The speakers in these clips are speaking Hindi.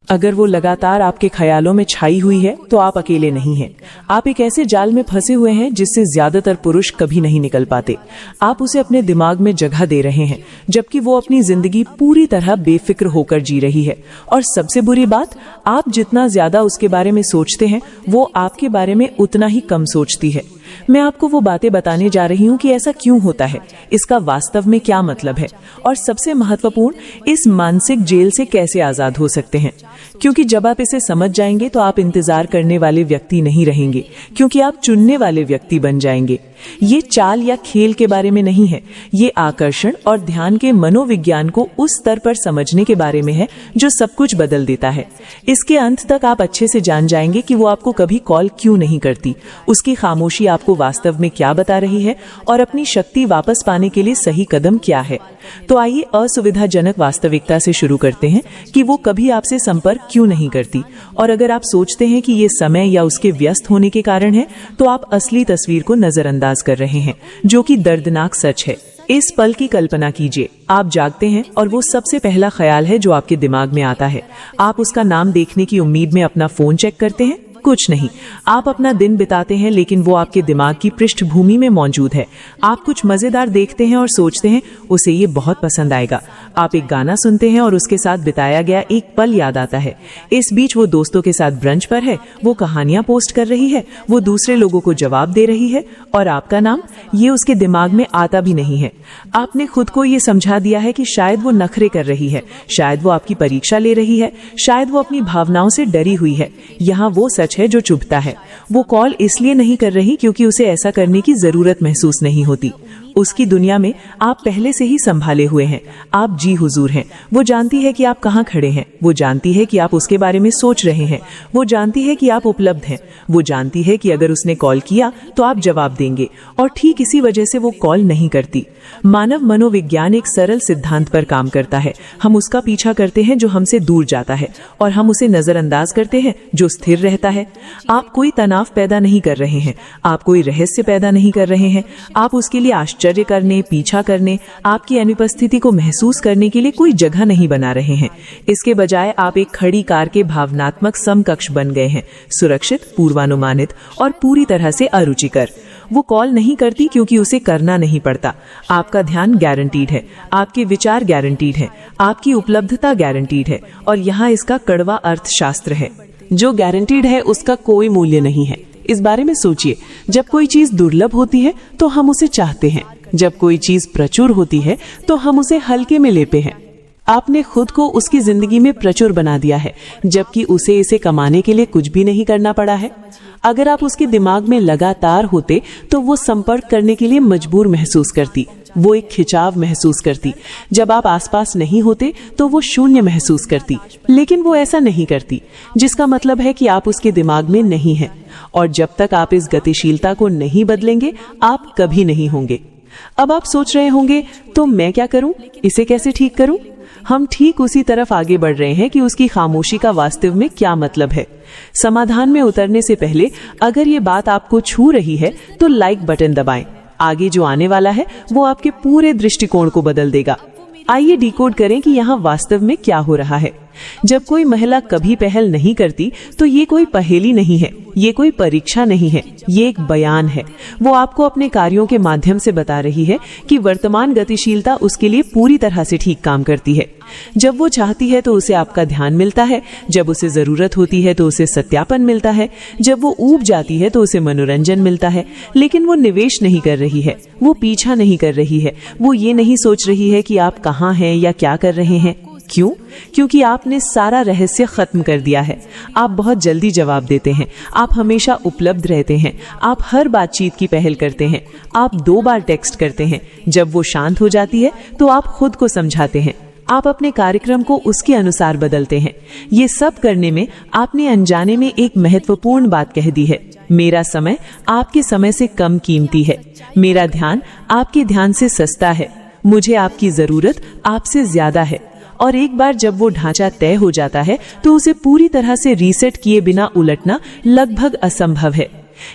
अगर वो लगातार आपके ख्यालों में छाई हुई है तो आप अकेले नहीं हैं। आप एक ऐसे जाल में फंसे हुए हैं जिससे ज्यादातर पुरुष कभी नहीं निकल पाते। आप उसे अपने दिमाग में जगह दे रहे हैं जबकि वो अपनी जिंदगी पूरी तरह बेफिक्र होकर जी रही है। और सबसे बुरी बात, आप जितना ज्यादा उसके बारे में सोचते हैं वो आपके बारे में उतना ही कम सोचती है। मैं आपको वो बातें बताने जा रही हूँ कि ऐसा क्यों होता है, इसका वास्तव में क्या मतलब है और सबसे महत्वपूर्ण, इस मानसिक जेल से कैसे आजाद हो सकते हैं। क्योंकि जब आप इसे समझ जाएंगे तो आप इंतजार करने वाले व्यक्ति नहीं रहेंगे, क्योंकि आप चुनने वाले व्यक्ति बन जाएंगे। ये चाल या खेल के बारे में नहीं है, ये आकर्षण और ध्यान के मनोविज्ञान को उस स्तर पर समझने के बारे में है जो सब कुछ बदल देता है। इसके अंत तक आप अच्छे से जान जाएंगे कि वो आपको कभी कॉल क्यों नहीं करती, उसकी खामोशी आपको वास्तव में क्या बता रही है और अपनी शक्ति वापस पाने के लिए सही कदम क्या है। तो आइए असुविधाजनक वास्तविकता से शुरू करते हैं कि वो कभी आपसे संपर्क क्यों नहीं करती। और अगर आप सोचते हैं कि ये समय या उसके व्यस्त होने के कारण है, तो आप असली तस्वीर को नजरअंदाज कर रहे हैं, जो कि दर्दनाक सच है। इस पल की कल्पना कीजिए, आप जागते हैं और वो सबसे पहला ख्याल है जो आपके दिमाग में आता है। आप उसका नाम देखने की उम्मीद में अपना फोन चेक करते हैं? कुछ नहीं, आप अपना दिन बिताते हैं लेकिन वो आपके दिमाग की पृष्ठभूमि में मौजूद है। आप कुछ मजेदार देखते हैं और सोचते हैं उसे ये बहुत पसंद आएगा। आप एक गाना सुनते हैं और उसके साथ बिताया गया एक पल याद आता है। इस बीच वो दोस्तों के साथ ब्रंच पर है, वो कहानियां पोस्ट कर रही है, वो दूसरे लोगों को जवाब दे रही है और आपका नाम ये उसके दिमाग में आता भी नहीं है। आपने खुद को ये समझा दिया है कि शायद वो नखरे कर रही है, शायद वो आपकी परीक्षा ले रही है, शायद वो अपनी भावनाओं से डरी हुई है। यहाँ वो सच है जो चुभता है। वो कॉल इसलिए नहीं कर रही क्योंकि उसे ऐसा करने की जरूरत महसूस नहीं होती। उसकी दुनिया में आप पहले से ही संभाले हुए हैं। आप जी हुजूर हैं। वो जानती है कि आप कहाँ खड़े हैं, वो जानती है कि आप उसके बारे में सोच रहे हैं, वो जानती है कि आप उपलब्ध हैं, वो जानती है कि अगर उसने कॉल किया तो आप जवाब देंगे। और ठीक इसी वजह से वो कॉल नहीं करती। मानव मनोविज्ञान एक सरल सिद्धांत पर काम करता है। हम उसका पीछा करते हैं जो हमसे दूर जाता है और हम उसे नजरअंदाज करते हैं जो स्थिर रहता है। आप कोई तनाव पैदा नहीं कर रहे हैं, आप कोई रहस्य पैदा नहीं कर रहे हैं, आप उसके लिए आश्चर्य करने, पीछा करने, आपकी अनुपस्थिति को महसूस करने के लिए कोई जगह नहीं बना रहे हैं। इसके बजाय आप एक खड़ी कार के भावनात्मक समकक्ष बन गए हैं, सुरक्षित, पूर्वानुमानित और पूरी तरह से अरुचिकर। वो कॉल नहीं करती क्योंकि उसे करना नहीं पड़ता। आपका ध्यान गारंटीड है, आपके विचार गारंटीड है, आपकी उपलब्धता गारंटीड है। और यहाँ इसका कड़वा अर्थशास्त्र है, जो गारंटीड है उसका कोई मूल्य नहीं है। इस बारे में सोचिए, जब कोई चीज दुर्लभ होती है तो हम उसे चाहते हैं, जब कोई चीज प्रचुर होती है तो हम उसे हल्के में लेते हैं। आपने खुद को उसकी जिंदगी में प्रचुर बना दिया है, जबकि उसे इसे कमाने के लिए कुछ भी नहीं करना पड़ा है। अगर आप उसके दिमाग में लगातार होते तो वो संपर्क करने के लिए मजबूर महसूस करती, वो एक खिंचाव महसूस करती। जब आप आसपास नहीं होते तो वो शून्य महसूस करती, लेकिन वो ऐसा नहीं करती, जिसका मतलब है कि आप उसके दिमाग में नहीं हैं। और जब तक आप इस गतिशीलता को नहीं बदलेंगे, आप कभी नहीं होंगे। अब आप सोच रहे होंगे, तो मैं क्या करूं, इसे कैसे ठीक करूं? हम ठीक उसी तरफ आगे बढ़ रहे हैं कि उसकी खामोशी का वास्तव में क्या मतलब है। समाधान में उतरने से पहले, अगर ये बात आपको छू रही है तो लाइक बटन दबाएं। आगे जो आने वाला है वो आपके पूरे दृष्टिकोण को बदल देगा। आइए डिकोड करें कि यहाँ वास्तव में क्या हो रहा है। जब कोई महिला कभी पहल नहीं करती तो ये कोई पहेली नहीं है, ये कोई परीक्षा नहीं है, ये एक बयान है। वो आपको अपने कार्यों के माध्यम से बता रही है कि वर्तमान गतिशीलता उसके लिए पूरी तरह से ठीक काम करती है। जब वो चाहती है तो उसे आपका ध्यान मिलता है, जब उसे जरूरत होती है तो उसे सत्यापन मिलता है, जब वो ऊब जाती है तो उसे मनोरंजन मिलता है। लेकिन वो निवेश नहीं कर रही है, वो पीछा नहीं कर रही है, वो ये नहीं सोच रही है कि आप कहाँ हैं या क्या कर रहे हैं। क्यों? क्योंकि आपने सारा रहस्य खत्म कर दिया है। आप बहुत जल्दी जवाब देते हैं, आप हमेशा उपलब्ध रहते हैं, आप हर बातचीत की पहल करते हैं, आप 2 बार टेक्स्ट करते हैं। जब वो शांत हो जाती है तो आप खुद को समझाते हैं, आप अपने कार्यक्रम को उसके अनुसार बदलते हैं। ये सब करने में आपने अनजाने में एक महत्वपूर्ण बात कह दी है, मेरा समय आपके समय से कम कीमती है, मेरा ध्यान आपके ध्यान से सस्ता है, मुझे आपकी जरूरत आपसे ज्यादा है। और एक बार जब वो ढांचा तय हो जाता है तो उसे पूरी तरह से रीसेट किए बिना उलटना लगभग असंभव है।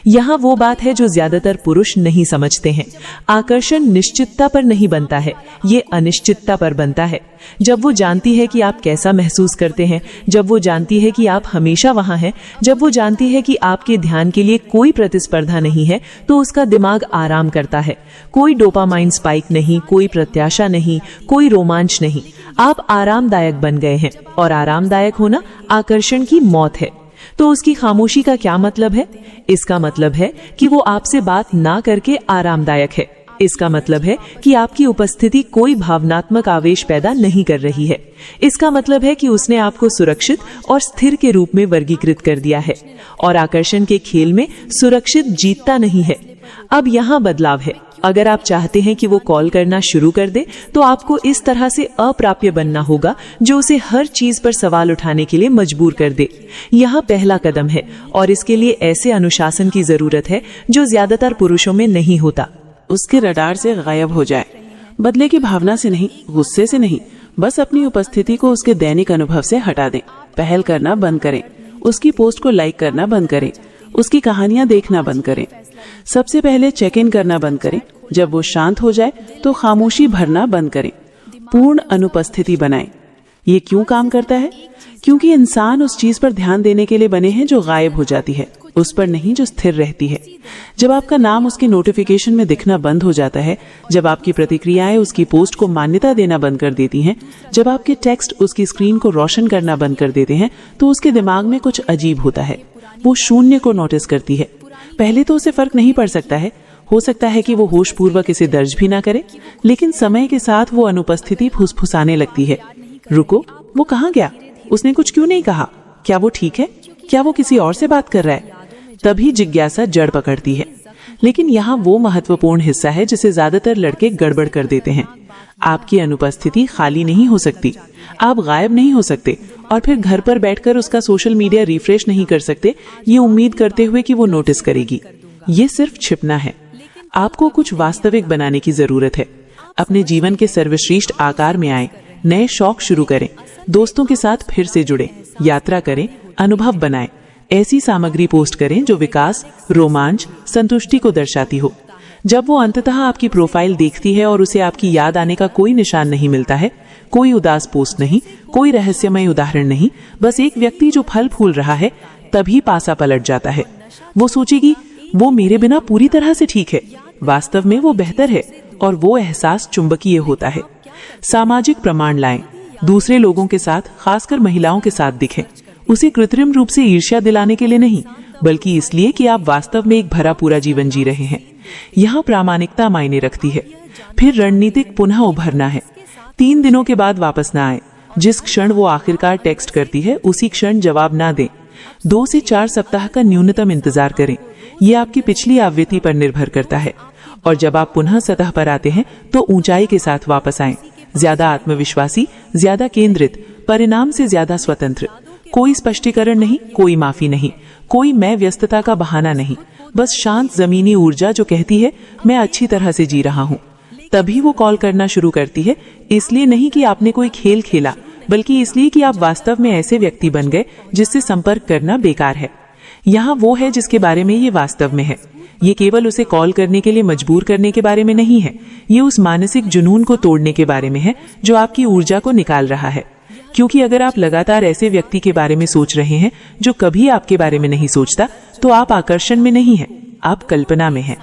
यहाँ वो बात है जो ज्यादातर पुरुष नहीं समझते हैं। आकर्षण निश्चितता पर नहीं बनता है, ये अनिश्चितता पर बनता है। जब वो जानती है कि आप कैसा महसूस करते हैं, जब वो जानती है कि आप हमेशा वहां हैं, जब वो जानती है कि आपके ध्यान के लिए कोई प्रतिस्पर्धा नहीं है, तो उसका दिमाग आराम करता है। कोई डोपामाइन स्पाइक नहीं, कोई प्रत्याशा नहीं, कोई रोमांच नहीं। आप आरामदायक बन गए हैं, और आरामदायक होना आकर्षण की मौत है। तो उसकी खामोशी का क्या मतलब है? इसका मतलब है कि वो आपसे बात ना करके आरामदायक है। इसका मतलब है कि आपकी उपस्थिति कोई भावनात्मक आवेश पैदा नहीं कर रही है। इसका मतलब है कि उसने आपको सुरक्षित और स्थिर के रूप में वर्गीकृत कर दिया है, और आकर्षण के खेल में सुरक्षित जीतता नहीं है। अब यहाँ बदलाव है। अगर आप चाहते हैं कि वो कॉल करना शुरू कर दे, तो आपको इस तरह से अप्राप्य बनना होगा जो उसे हर चीज पर सवाल उठाने के लिए मजबूर कर दे। यह पहला कदम है, और इसके लिए ऐसे अनुशासन की जरूरत है जो ज्यादातर पुरुषों में नहीं होता। उसके रडार से गायब हो जाए। बदले की भावना से नहीं, गुस्से से नहीं, बस अपनी उपस्थिति को उसके दैनिक अनुभव से हटा दें। पहल करना बंद करें, उसकी पोस्ट को लाइक करना बंद करें, उसकी कहानियां देखना बंद करें। सबसे पहले चेक इन करना बंद करें। जब वो शांत हो जाए तो खामोशी भरना बंद करें। पूर्ण अनुपस्थिति बनाएं। ये क्यों काम करता है? क्योंकि इंसान उस चीज पर ध्यान देने के लिए बने हैं जो गायब हो जाती है, उस पर नहीं जो स्थिर रहती है। जब आपका नाम उसके नोटिफिकेशन में दिखना बंद हो जाता है, जब आपकी प्रतिक्रियाएं उसकी पोस्ट को मान्यता देना बंद कर देती हैं, जब आपके टेक्स्ट उसकी स्क्रीन को रोशन करना बंद कर देते हैं, तो उसके दिमाग में कुछ अजीब होता है। वो शून्य को नोटिस करती है। पहले तो उसे फर्क नहीं पड़ सकता है, हो सकता है कि वो होश पूर्वक इसे दर्ज भी ना करे, लेकिन समय के साथ वो अनुपस्थिति फुसफुसाने लगती है। रुको, वो कहाँ गया? उसने कुछ क्यों नहीं कहा? क्या वो ठीक है? क्या वो किसी और से बात कर रहा है? तभी जिज्ञासा जड़ पकड़ती है। लेकिन यहाँ वो महत्वपूर्ण हिस्सा है जिसे ज्यादातर लड़के गड़बड़ कर देते हैं। आपकी अनुपस्थिति खाली नहीं हो सकती, आप गायब नहीं हो सकते और फिर घर पर बैठकर उसका सोशल मीडिया रिफ्रेश नहीं कर सकते ये उम्मीद करते हुए कि वो नोटिस करेगी। ये सिर्फ छिपना है। आपको कुछ वास्तविक बनाने की जरूरत है। अपने जीवन के सर्वश्रेष्ठ आकार में आए, नए शौक शुरू करें, दोस्तों के साथ फिर से जुड़े, यात्रा करें, अनुभव बनाएं। ऐसी सामग्री पोस्ट करें जो विकास, रोमांच, संतुष्टि को दर्शाती हो। जब वो अंततः आपकी प्रोफाइल देखती है और उसे आपकी याद आने का कोई निशान नहीं मिलता है, कोई उदास पोस्ट नहीं, कोई रहस्यमय उदाहरण नहीं, बस एक व्यक्ति जो फल फूल रहा है, तभी पासा पलट जाता है। वो सोचेगी वो मेरे बिना पूरी तरह से ठीक है। वास्तव में वो बेहतर है, और वो एहसास चुंबकीय होता है। सामाजिक प्रमाण लाएं। दूसरे लोगों के साथ, खासकर महिलाओं के साथ दिखें। उसे कृत्रिम रूप से ईर्ष्या दिलाने के लिए नहीं, बल्कि इसलिए कि आप वास्तव में एक भरा पूरा जीवन जी रहे हैं। यहाँ प्रामाणिकता मायने रखती है। फिर रणनीतिक पुनः उभरना है। 3 दिनों के बाद वापस ना आए। जिस क्षण वो आखिरकार टेक्स्ट करती है, उसी क्षण जवाब ना दें। 2 से 4 सप्ताह का न्यूनतम इंतजार करें। ये आपकी पिछली आवृत्ति पर निर्भर करता है। और जब आप पुनः सतह पर आते हैं तो ऊंचाई के साथ वापस आएं। ज्यादा आत्मविश्वासी, ज्यादा केंद्रित, परिणाम से ज्यादा स्वतंत्र। कोई स्पष्टीकरण नहीं, कोई माफी नहीं, कोई मैं व्यस्तता का बहाना नहीं, बस शांत जमीनी ऊर्जा जो कहती है मैं अच्छी तरह से जी रहा हूँ। तभी वो कॉल करना शुरू करती है, इसलिए नहीं कि आपने कोई खेल खेला, बल्कि इसलिए कि आप वास्तव में ऐसे व्यक्ति बन गए जिससे संपर्क करना बेकार है। यहाँ वो है जिसके बारे में ये वास्तव में है। ये केवल उसे कॉल करने के लिए मजबूर करने के बारे में नहीं है, ये उस मानसिक जुनून को तोड़ने के बारे में है जो आपकी ऊर्जा को निकाल रहा है। क्योंकि अगर आप लगातार ऐसे व्यक्ति के बारे में सोच रहे हैं जो कभी आपके बारे में नहीं सोचता, तो आप आकर्षण में नहीं हैं, आप कल्पना में हैं।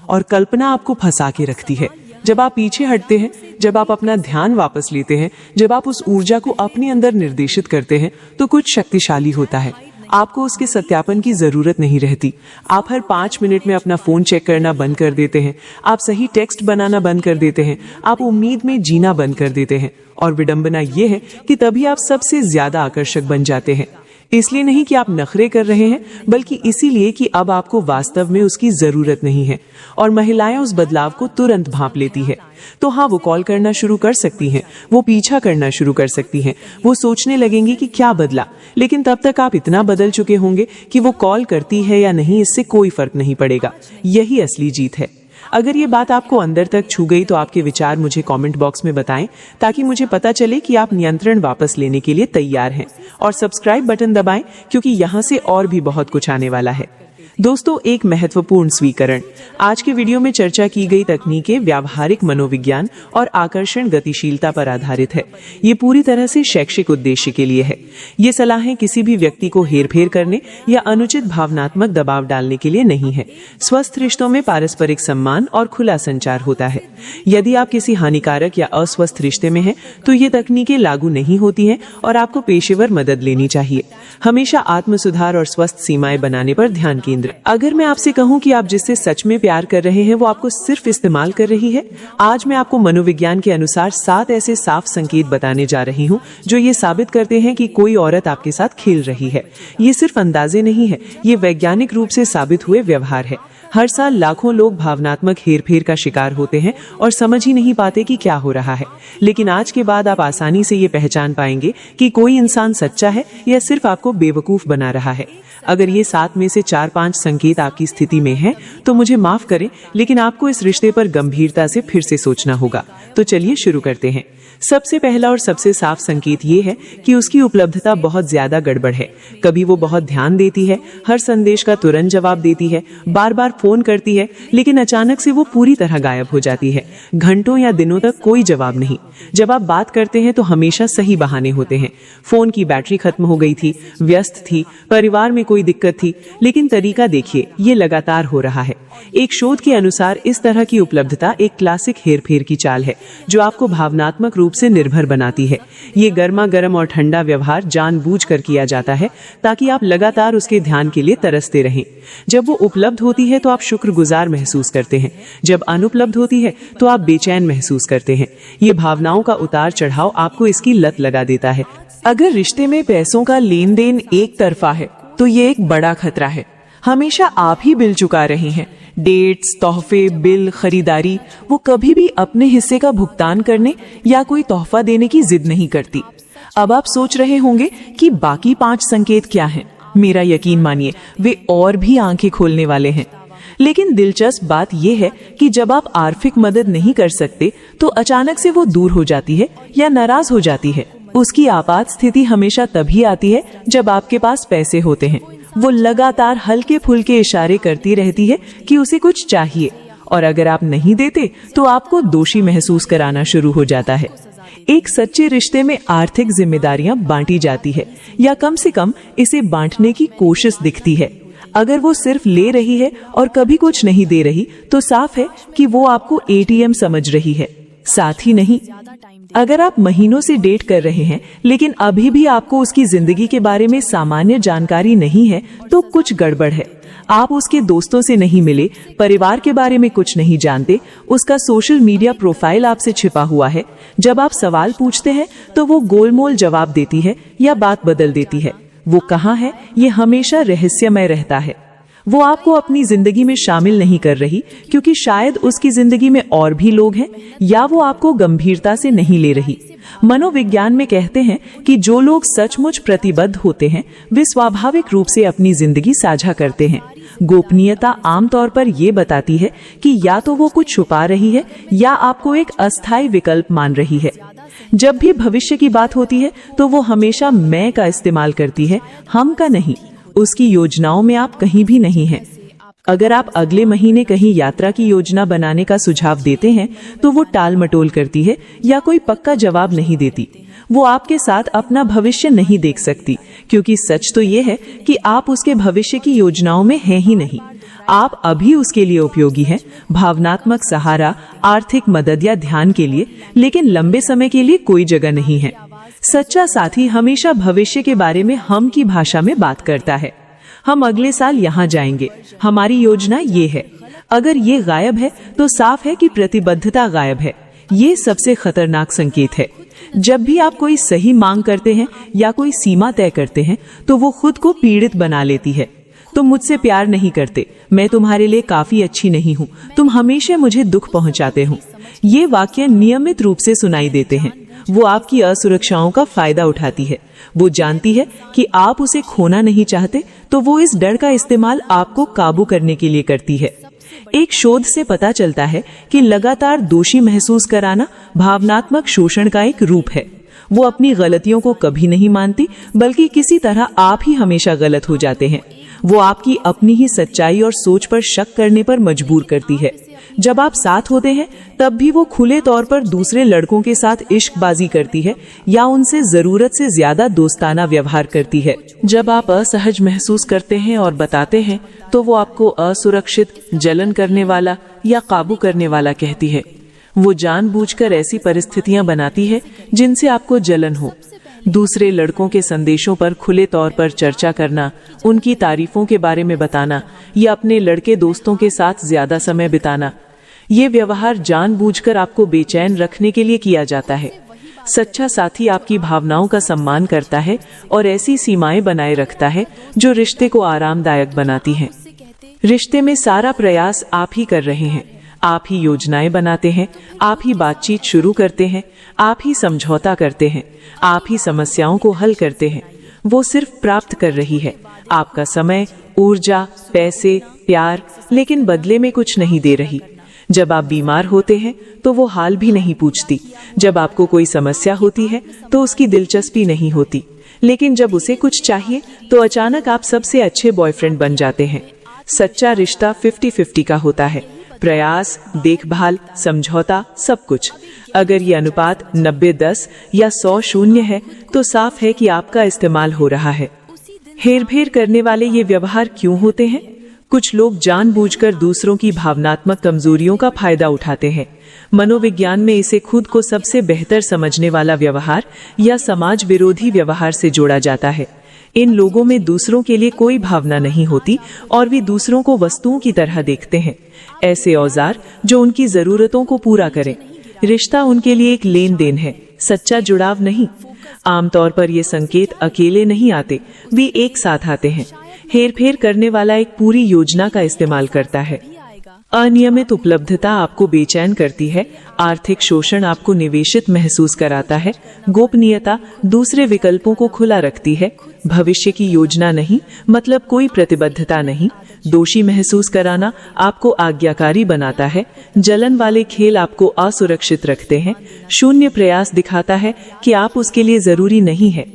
और कल्पना आपको फंसा के रखती है। जब आप पीछे हटते हैं, जब आप अपना ध्यान वापस लेते हैं, जब आप उस ऊर्जा को अपने अंदर निर्देशित करते हैं, तो कुछ शक्तिशाली होता है। आपको उसके सत्यापन की जरूरत नहीं रहती। आप हर 5 मिनट में अपना फोन चेक करना बंद कर देते हैं। आप सही टेक्स्ट बनाना बंद कर देते हैं। आप उम्मीद में जीना बंद कर देते हैं। और विडंबना ये है कि तभी आप सबसे ज्यादा आकर्षक बन जाते हैं। इसलिए नहीं कि आप नखरे कर रहे हैं, बल्कि इसीलिए कि अब आपको वास्तव में उसकी जरूरत नहीं है। और महिलाएं उस बदलाव को तुरंत भांप लेती है। तो हाँ, वो कॉल करना शुरू कर सकती हैं, वो पीछा करना शुरू कर सकती हैं, वो सोचने लगेंगी कि क्या बदला। लेकिन तब तक आप इतना बदल चुके होंगे कि वो कॉल करती है या नहीं, इससे कोई फर्क नहीं पड़ेगा। यही असली जीत है। अगर ये बात आपको अंदर तक छू गई तो आपके विचार मुझे कमेंट बॉक्स में बताएं, ताकि मुझे पता चले कि आप नियंत्रण वापस लेने के लिए तैयार हैं। और सब्सक्राइब बटन दबाएं, क्योंकि यहाँ से और भी बहुत कुछ आने वाला है। दोस्तों, एक महत्वपूर्ण स्वीकरण। आज के वीडियो में चर्चा की गई तकनीकें व्यावहारिक मनोविज्ञान और आकर्षण गतिशीलता पर आधारित है। ये पूरी तरह से शैक्षिक उद्देश्य के लिए है। ये सलाहें किसी भी व्यक्ति को हेरफेर करने या अनुचित भावनात्मक दबाव डालने के लिए नहीं है। स्वस्थ रिश्तों में पारस्परिक सम्मान और खुला संचार होता है। यदि आप किसी हानिकारक या अस्वस्थ रिश्ते में हैं, तो ये तकनीकें लागू नहीं होती हैं और आपको पेशेवर मदद लेनी चाहिए। हमेशा आत्म सुधार और स्वस्थ सीमाएं बनाने पर ध्यान केंद्रित। अगर मैं आपसे कहूं कि आप जिससे सच में प्यार कर रहे हैं वो आपको सिर्फ इस्तेमाल कर रही है, आज मैं आपको मनोविज्ञान के अनुसार 7 ऐसे साफ संकेत बताने जा रही हूं जो ये साबित करते हैं कि कोई औरत आपके साथ खेल रही है। ये सिर्फ अंदाजे नहीं है, ये वैज्ञानिक रूप से साबित हुए व्यवहार है। हर साल लाखों लोग भावनात्मक हेरफेर का शिकार होते हैं और समझ ही नहीं पाते कि क्या हो रहा है। लेकिन आज के बाद आप आसानी से ये पहचान पाएंगे कि कोई इंसान सच्चा है या सिर्फ आपको बेवकूफ बना रहा है। अगर ये 7 में से 4-5 संकेत आपकी स्थिति में हैं, तो मुझे माफ करें, लेकिन आपको इस रिश्ते पर गंभीरता से फिर से सोचना होगा। तो चलिए शुरू करते हैं। सबसे पहला और सबसे साफ संकेत ये है कि उसकी उपलब्धता बहुत ज्यादा गड़बड़ है। कभी वो बहुत ध्यान देती है, हर संदेश का तुरंत जवाब देती है, बार बार फोन करती है, लेकिन अचानक से वो पूरी तरह गायब हो जाती है। घंटों या दिनों तक कोई जवाब नहीं। जब आप बात करते हैं तो हमेशा सही बहाने होते हैं। फोन की बैटरी खत्म हो गई थी, व्यस्त थी, परिवार में कोई दिक्कत थी, लेकिन तरीका देखिए, ये लगातार हो रहा है। एक शोध के अनुसार इस तरह की उपलब्धता एक क्लासिक हेरफेर की चाल है जो आपको भावनात्मक रूप से निर्भर बनाती है। ये गर्मा गर्म और ठंडा व्यवहार जानबूझकर किया जाता है ताकि आप लगातार उसके ध्यान के लिए तरसते रहें। जब वो उपलब्ध होती है तो आप शुक्रगुजार महसूस करते हैं, जब अनुपलब्ध होती है तो आप बेचैन महसूस करते हैं। ये भावनाओं का उतार चढ़ाव आपको इसकी लत लगा देता है। अगर रिश्ते में पैसों का लेन देन एक तरफा है तो ये एक बड़ा खतरा है। हमेशा आप ही बिल चुका रहे हैं, डेट्स, तोहफे, बिल, खरीदारी। वो कभी भी अपने हिस्से का भुगतान करने या कोई तोहफा देने की जिद नहीं करती। अब आप सोच रहे होंगे कि बाकी 5 संकेत क्या हैं? मेरा यकीन मानिए, वे और भी आंखें खोलने वाले हैं। लेकिन दिलचस्प बात यह है कि जब आप आर्थिक मदद नहीं कर सकते तो अचानक से वो दूर हो जाती है या नाराज हो जाती है। उसकी आपात स्थिति हमेशा तभी आती है जब आपके पास पैसे होते हैं। वो लगातार हल्के फुल्के इशारे करती रहती है कि उसे कुछ चाहिए, और अगर आप नहीं देते तो आपको दोषी महसूस कराना शुरू हो जाता है। एक सच्चे रिश्ते में आर्थिक जिम्मेदारियां बांटी जाती है, या कम से कम इसे बांटने की कोशिश दिखती है। अगर वो सिर्फ ले रही है और कभी कुछ नहीं दे रही, तो साफ है कि वो आपको एटीएम समझ रही है, साथ ही नहीं। अगर आप महीनों से डेट कर रहे हैं लेकिन अभी भी आपको उसकी जिंदगी के बारे में सामान्य जानकारी नहीं है, तो कुछ गड़बड़ है। आप उसके दोस्तों से नहीं मिले, परिवार के बारे में कुछ नहीं जानते, उसका सोशल मीडिया प्रोफाइल आपसे छिपा हुआ है। जब आप सवाल पूछते हैं तो वो गोलमोल जवाब देती है या बात बदल देती है। वो कहाँ है, ये हमेशा रहस्यमय रहता है। वो आपको अपनी जिंदगी में शामिल नहीं कर रही क्योंकि शायद उसकी जिंदगी में और भी लोग हैं, या वो आपको गंभीरता से नहीं ले रही। मनोविज्ञान में कहते हैं कि जो लोग सचमुच प्रतिबद्ध होते हैं वे स्वाभाविक रूप से अपनी जिंदगी साझा करते हैं। गोपनीयता आमतौर पर ये बताती है कि या तो वो कुछ छुपा रही है या आपको एक अस्थायी विकल्प मान रही है। जब भी भविष्य की बात होती है तो वो हमेशा मैं का इस्तेमाल करती है, हम का नहीं। उसकी योजनाओं में आप कहीं भी नहीं हैं। अगर आप अगले महीने कहीं यात्रा की योजना बनाने का सुझाव देते हैं तो वो टाल मटोल करती है या कोई पक्का जवाब नहीं देती। वो आपके साथ अपना भविष्य नहीं देख सकती, क्योंकि सच तो ये है कि आप उसके भविष्य की योजनाओं में हैं ही नहीं। आप अभी उसके लिए उपयोगी हैं, भावनात्मक सहारा, आर्थिक मदद या ध्यान के लिए, लेकिन लंबे समय के लिए कोई जगह नहीं है। सच्चा साथी हमेशा भविष्य के बारे में हम की भाषा में बात करता है। हम अगले साल यहाँ जाएंगे, हमारी योजना ये है। अगर ये गायब है तो साफ है कि प्रतिबद्धता गायब है। ये सबसे खतरनाक संकेत है। जब भी आप कोई सही मांग करते हैं या कोई सीमा तय करते हैं तो वो खुद को पीड़ित बना लेती है। तुम मुझसे प्यार नहीं करते, मैं तुम्हारे लिए काफी अच्छी नहीं हूँ, तुम हमेशा मुझे दुख पहुँचाते हो। ये वाक्य नियमित रूप से सुनाई देते हैं। वो आपकी असुरक्षाओं का फायदा उठाती है। वो जानती है कि आप उसे खोना नहीं चाहते, तो वो इस डर का इस्तेमाल आपको काबू करने के लिए करती है। एक शोध से पता चलता है कि लगातार दोषी महसूस कराना भावनात्मक शोषण का एक रूप है। वो अपनी गलतियों को कभी नहीं मानती, बल्कि किसी तरह आप ही हमेशा गलत हो जाते हैं। वो आपकी अपनी ही सच्चाई और सोच पर शक करने पर मजबूर करती है। जब आप साथ होते हैं तब भी वो खुले तौर पर दूसरे लड़कों के साथ इश्कबाजी करती है या उनसे जरूरत से ज्यादा दोस्ताना व्यवहार करती है। जब आप असहज महसूस करते हैं और बताते हैं तो वो आपको असुरक्षित, जलन करने वाला या काबू करने वाला कहती है। वो जानबूझकर ऐसी परिस्थितियां बनाती है जिनसे आपको जलन हो। दूसरे लड़कों के संदेशों पर खुले तौर पर चर्चा करना, उनकी तारीफों के बारे में बताना या अपने लड़के दोस्तों के साथ ज्यादा समय बिताना, ये व्यवहार जानबूझकर आपको बेचैन रखने के लिए किया जाता है। सच्चा साथी आपकी भावनाओं का सम्मान करता है और ऐसी सीमाएं बनाए रखता है जो रिश्ते को आरामदायक बनाती हैं। रिश्ते में सारा प्रयास आप ही कर रहे हैं, आप ही योजनाएं बनाते हैं, आप ही बातचीत शुरू करते हैं, आप ही समझौता करते हैं, आप ही समस्याओं को हल करते हैं। वो सिर्फ प्राप्त कर रही है आपका समय, ऊर्जा, पैसे, प्यार, लेकिन बदले में कुछ नहीं दे रही। जब आप बीमार होते हैं तो वो हाल भी नहीं पूछती। जब आपको कोई समस्या होती है तो उसकी दिलचस्पी नहीं होती, लेकिन जब उसे कुछ चाहिए तो अचानक आप सबसे अच्छे बॉयफ्रेंड बन जाते हैं। सच्चा रिश्ता 50-50 का होता है, प्रयास, देखभाल, समझौता, सब कुछ। अगर ये अनुपात 90-10 या 100-0 है तो साफ है कि आपका इस्तेमाल हो रहा है। हेरफेर करने वाले ये व्यवहार क्यों होते हैं? कुछ लोग जानबूझकर दूसरों की भावनात्मक कमजोरियों का फायदा उठाते हैं। मनोविज्ञान में इसे खुद को सबसे बेहतर समझने वाला व्यवहार या समाज विरोधी व्यवहार से जोड़ा जाता है। इन लोगों में दूसरों के लिए कोई भावना नहीं होती और वे दूसरों को वस्तुओं की तरह देखते हैं, ऐसे औजार जो उनकी जरूरतों को पूरा करें। रिश्ता उनके लिए एक लेन देन है, सच्चा जुड़ाव नहीं। आमतौर पर ये संकेत अकेले नहीं आते, वे एक साथ आते हैं। हेरफेर करने वाला एक पूरी योजना का इस्तेमाल करता है। अनियमित उपलब्धता आपको बेचैन करती है, आर्थिक शोषण आपको निवेशित महसूस कराता है, गोपनीयता दूसरे विकल्पों को खुला रखती है, भविष्य की योजना नहीं मतलब कोई प्रतिबद्धता नहीं, दोषी महसूस कराना आपको आज्ञाकारी बनाता है, जलन वाले खेल आपको असुरक्षित रखते हैं, शून्य प्रयास दिखाता है कि आप उसके लिए जरूरी नहीं है।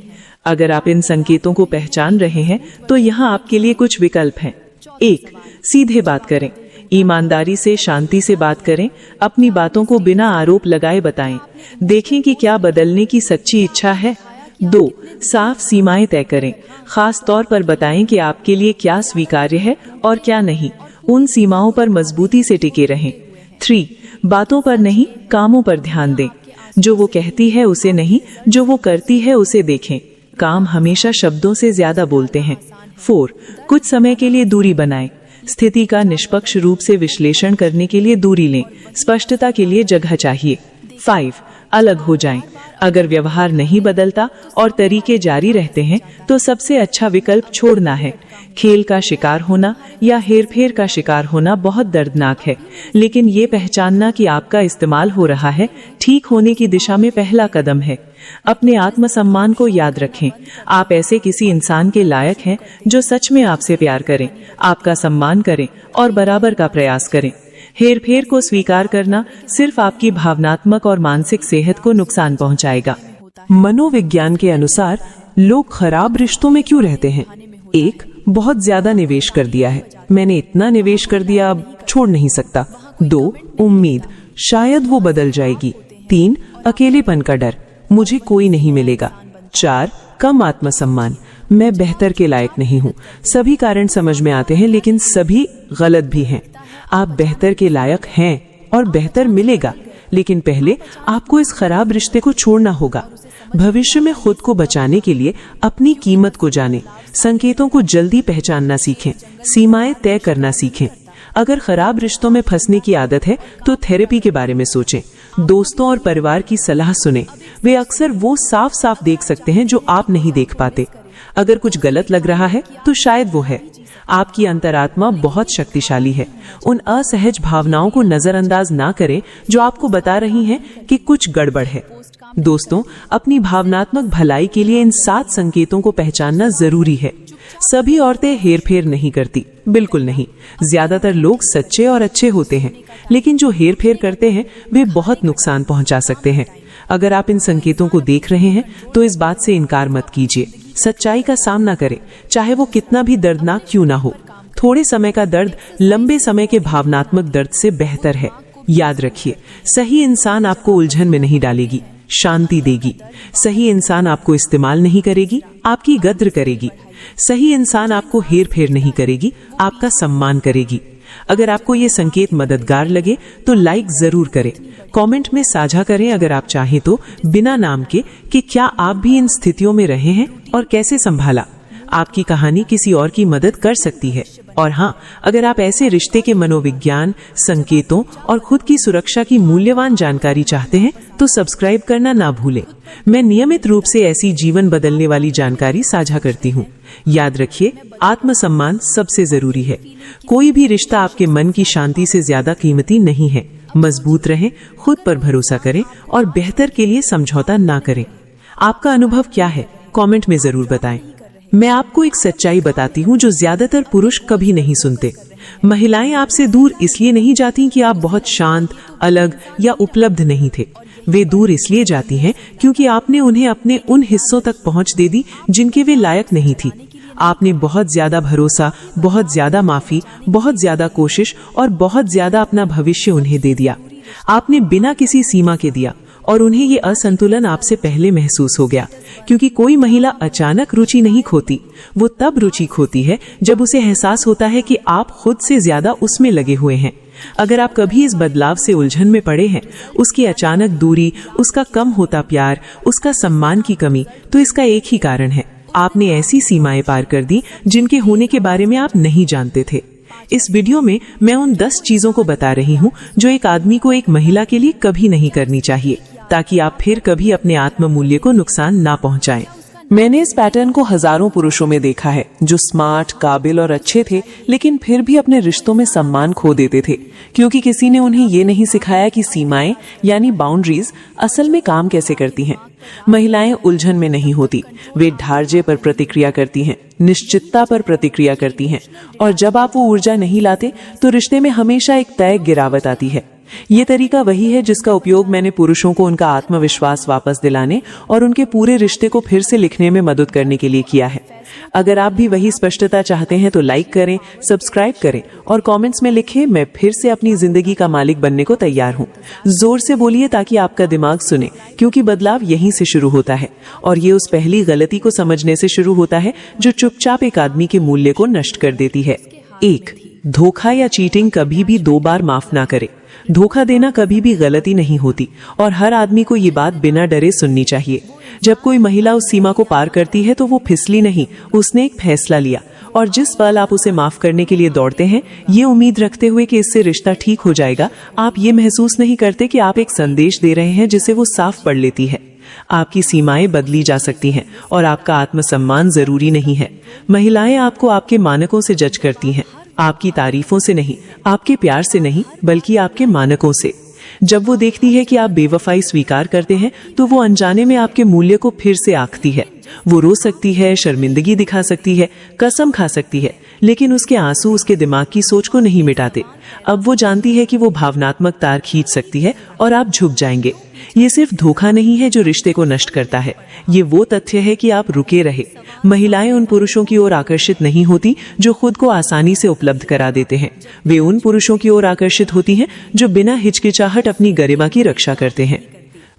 अगर आप इन संकेतों को पहचान रहे हैं तो यहाँ आपके लिए कुछ विकल्प हैं। 1. सीधे बात करें, ईमानदारी से, शांति से बात करें, अपनी बातों को बिना आरोप लगाए बताएं, देखें कि क्या बदलने की सच्ची इच्छा है। 2. साफ सीमाएं तय करें, खास तौर पर बताएं कि आपके लिए क्या स्वीकार्य है और क्या नहीं, उन सीमाओं पर मजबूती से टिके रहें। 3. बातों पर नहीं, कामों पर ध्यान दें, जो वो कहती है उसे नहीं, जो वो करती है उसे देखें। काम हमेशा शब्दों से ज्यादा बोलते हैं। 4. कुछ समय के लिए दूरी बनाएं, स्थिति का निष्पक्ष रूप से विश्लेषण करने के लिए दूरी लें, स्पष्टता के लिए जगह चाहिए। 5. अलग हो जाएं, अगर व्यवहार नहीं बदलता और तरीके जारी रहते हैं तो सबसे अच्छा विकल्प छोड़ना है। खेल का शिकार होना या हेरफेर का शिकार होना बहुत दर्दनाक है, लेकिन ये पहचानना कि आपका इस्तेमाल हो रहा है ठीक होने की दिशा में पहला कदम है। अपने आत्मसम्मान को याद रखें, आप ऐसे किसी इंसान के लायक हैं जो सच में आपसे प्यार करें, आपका सम्मान करें और बराबर का प्रयास करें। हेरफेर को स्वीकार करना सिर्फ आपकी भावनात्मक और मानसिक सेहत को नुकसान पहुंचाएगा। मनोविज्ञान के अनुसार लोग खराब रिश्तों में क्यों रहते हैं? 1. बहुत ज्यादा निवेश कर दिया है, मैंने इतना निवेश कर दिया अब छोड़ नहीं सकता। 2. उम्मीद, शायद वो बदल जाएगी। 3. अकेलेपन का डर, मुझे कोई नहीं मिलेगा। 4. कम आत्मसम्मान, मैं बेहतर के लायक नहीं हूँ। सभी कारण समझ में आते हैं लेकिन सभी गलत भी हैं। आप बेहतर के लायक हैं और बेहतर मिलेगा, लेकिन पहले आपको इस खराब रिश्ते को छोड़ना होगा। भविष्य में खुद को बचाने के लिए अपनी कीमत को जानें, संकेतों को जल्दी पहचानना सीखें, सीमाएं तय करना सीखें। अगर खराब रिश्तों में फंसने की आदत है तो थेरेपी के बारे में सोचें, दोस्तों और परिवार की सलाह सुनें, वे अक्सर वो साफ साफ देख सकते हैं जो आप नहीं देख पाते। अगर कुछ गलत लग रहा है तो शायद वो है। आपकी अंतरात्मा बहुत शक्तिशाली है, उन असहज भावनाओं को नजरअंदाज ना करें जो आपको बता रही हैं कि कुछ गड़बड़ है। दोस्तों, अपनी भावनात्मक भलाई के लिए इन 7 संकेतों को पहचानना जरूरी है। सभी औरतें हेरफेर नहीं करती, बिल्कुल नहीं। ज्यादातर लोग सच्चे और अच्छे होते हैं, लेकिन जो हेरफेर करते हैं वे बहुत नुकसान पहुंचा सकते हैं। अगर आप इन संकेतों को देख रहे हैं तो इस बात से इनकार मत कीजिए। सच्चाई का सामना करें, चाहे वो कितना भी दर्दनाक क्यों ना हो। थोड़े समय का दर्द लंबे समय के भावनात्मक दर्द से बेहतर है। याद रखिए, सही इंसान आपको उलझन में नहीं डालेगी, शांति देगी। सही इंसान आपको इस्तेमाल नहीं करेगी, आपकी गद्र करेगी। सही इंसान आपको हेर फेर नहीं करेगी, आपका सम्मान करेगी। अगर आपको ये संकेत मददगार लगे तो लाइक जरूर करें। कमेंट में साझा करें अगर आप चाहें तो, बिना नाम के, कि क्या आप भी इन स्थितियों में रहे हैं और कैसे संभाला। आपकी कहानी किसी और की मदद कर सकती है। और हाँ, अगर आप ऐसे रिश्ते के मनोविज्ञान, संकेतों और खुद की सुरक्षा की मूल्यवान जानकारी चाहते हैं तो सब्सक्राइब करना ना भूलें। मैं नियमित रूप से ऐसी जीवन बदलने वाली जानकारी साझा करती हूँ। याद रखिए, आत्मसम्मान सबसे जरूरी है। कोई भी रिश्ता आपके मन की शांति से ज्यादा कीमती नहीं है। मजबूत रहें, खुद पर भरोसा करें और बेहतर के लिए समझौता ना करें। आपका अनुभव क्या है, कमेंट में जरूर बताएं। मैं आपको एक सच्चाई बताती हूँ जो ज्यादातर पुरुष कभी नहीं सुनते। महिलाएं आपसे दूर इसलिए नहीं जाती कि आप बहुत शांत, अलग या उपलब्ध नहीं थे। वे दूर इसलिए जाती हैं क्योंकि आपने उन्हें अपने उन हिस्सों तक पहुंच दे दी जिनके वे लायक नहीं थी। आपने बहुत ज्यादा भरोसा, बहुत ज्यादा माफी, बहुत ज्यादा कोशिश और बहुत ज्यादा अपना भविष्य उन्हें दे दिया। आपने बिना किसी सीमा के दिया और उन्हें ये असंतुलन आपसे पहले महसूस हो गया। क्योंकि कोई महिला अचानक रुचि नहीं खोती, वो तब रुचि खोती है जब उसे एहसास होता है कि आप खुद से ज्यादा उसमें लगे हुए हैं। अगर आप कभी इस बदलाव से उलझन में पड़े हैं, उसकी अचानक दूरी, उसका कम होता प्यार, उसका सम्मान की कमी, तो इसका एक ही कारण है, आपने ऐसी सीमाएं पार कर दी जिनके होने के बारे में आप नहीं जानते थे। इस वीडियो में मैं उन 10 चीजों को बता रही हूँ जो एक आदमी को एक महिला के लिए कभी नहीं करनी चाहिए, ताकि आप फिर कभी अपने आत्म मूल्य को नुकसान ना पहुंचाएं। मैंने इस पैटर्न को हजारों पुरुषों में देखा है जो स्मार्ट, काबिल और अच्छे थे, लेकिन फिर भी अपने रिश्तों में सम्मान खो देते थे क्योंकि किसी ने उन्हें ये नहीं सिखाया कि सीमाएं यानी बाउंड्रीज असल में काम कैसे करती हैं। महिलाएं उलझन में नहीं होती, वे ढार्जे पर प्रतिक्रिया करती हैं, निश्चितता पर प्रतिक्रिया करती हैं, और जब आप वो ऊर्जा नहीं लाते तो रिश्ते में हमेशा एक तय गिरावट आती है। ये तरीका वही है जिसका उपयोग मैंने पुरुषों को उनका आत्मविश्वास वापस दिलाने और उनके पूरे रिश्ते को फिर से लिखने में मदद करने के लिए किया है। अगर आप भी वही स्पष्टता चाहते हैं तो लाइक करें, सब्सक्राइब करें और कमेंट्स में लिखें, मैं फिर से अपनी जिंदगी का मालिक बनने को तैयार हूँ। जोर से बोलिए ताकि आपका दिमाग सुने, क्योंकि बदलाव यहीं से शुरू होता है और ये उस पहली गलती को समझने से शुरू होता है जो चुपचाप एक आदमी के मूल्य को नष्ट कर देती है। 1. धोखा या चीटिंग कभी भी 2 बार माफ ना करें। धोखा देना कभी भी गलती नहीं होती और हर आदमी को ये बात बिना डरे सुननी चाहिए। जब कोई महिला उस सीमा को पार करती है तो वो फिसली नहीं, उसने एक फैसला लिया, और जिस पल आप उसे माफ करने के लिए दौड़ते हैं, ये उम्मीद रखते हुए कि इससे रिश्ता ठीक हो जाएगा, आप ये महसूस नहीं करते कि आप एक संदेश दे रहे हैं जिसे वो साफ पढ़ लेती है। आपकी सीमाएं बदली जा सकती हैं और आपका आत्मसम्मान जरूरी नहीं है। महिलाएं आपको आपके मानकों से जज करती हैं, आपकी तारीफों से नहीं, आपके प्यार से नहीं, बल्कि आपके मानकों से। जब वो देखती है कि आप बेवफाई स्वीकार करते हैं तो वो अनजाने में आपके मूल्य को फिर से आंकती है। वो रो सकती है, शर्मिंदगी दिखा सकती है, कसम खा सकती है, लेकिन उसके आंसू उसके दिमाग की सोच को नहीं मिटाते। अब वो जानती है कि वो भावनात्मक तार खींच सकती है और आप झुक जाएंगे। ये सिर्फ धोखा नहीं है जो रिश्ते को नष्ट करता है, ये वो तथ्य है कि आप रुके रहे। महिलाएं उन पुरुषों की ओर आकर्षित नहीं होती जो खुद को आसानी से उपलब्ध करा देते हैं, वे उन पुरुषों की ओर आकर्षित होती हैं जो बिना हिचकिचाहट अपनी गरिमा की रक्षा करते हैं।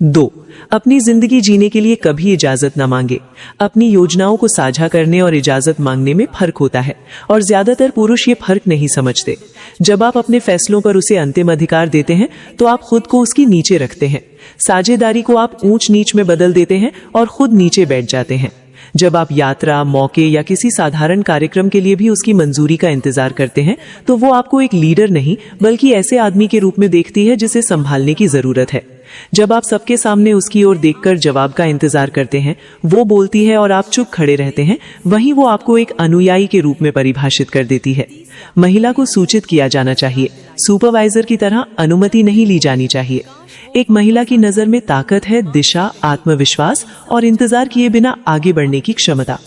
2. अपनी जिंदगी जीने के लिए कभी इजाजत न मांगे। अपनी योजनाओं को साझा करने और इजाजत मांगने में फर्क होता है और ज्यादातर पुरुष ये फर्क नहीं समझते। जब आप अपने फैसलों पर उसे अंतिम अधिकार देते हैं तो आप खुद को उसकी नीचे रखते हैं। साझेदारी को आप ऊंच नीच में बदल देते हैं और खुद नीचे बैठ जाते हैं। जब आप यात्रा, मौके या किसी साधारण कार्यक्रम के लिए भी उसकी मंजूरी का इंतजार करते हैं तो वो आपको एक लीडर नहीं बल्कि ऐसे आदमी के रूप में देखती है जिसे संभालने की जरूरत है। जब आप सबके सामने उसकी ओर देखकर जवाब का इंतजार करते हैं, वो बोलती है और आप चुप खड़े रहते हैं, वहीं वो आपको एक अनुयायी के रूप में परिभाषित कर देती है। महिला को सूचित किया जाना चाहिए, सुपरवाइजर की तरह अनुमति नहीं ली जानी चाहिए। एक महिला की नजर में ताकत है दिशा, आत्मविश्वास और इंतजार किए बिना आगे बढ़ने की क्षमता।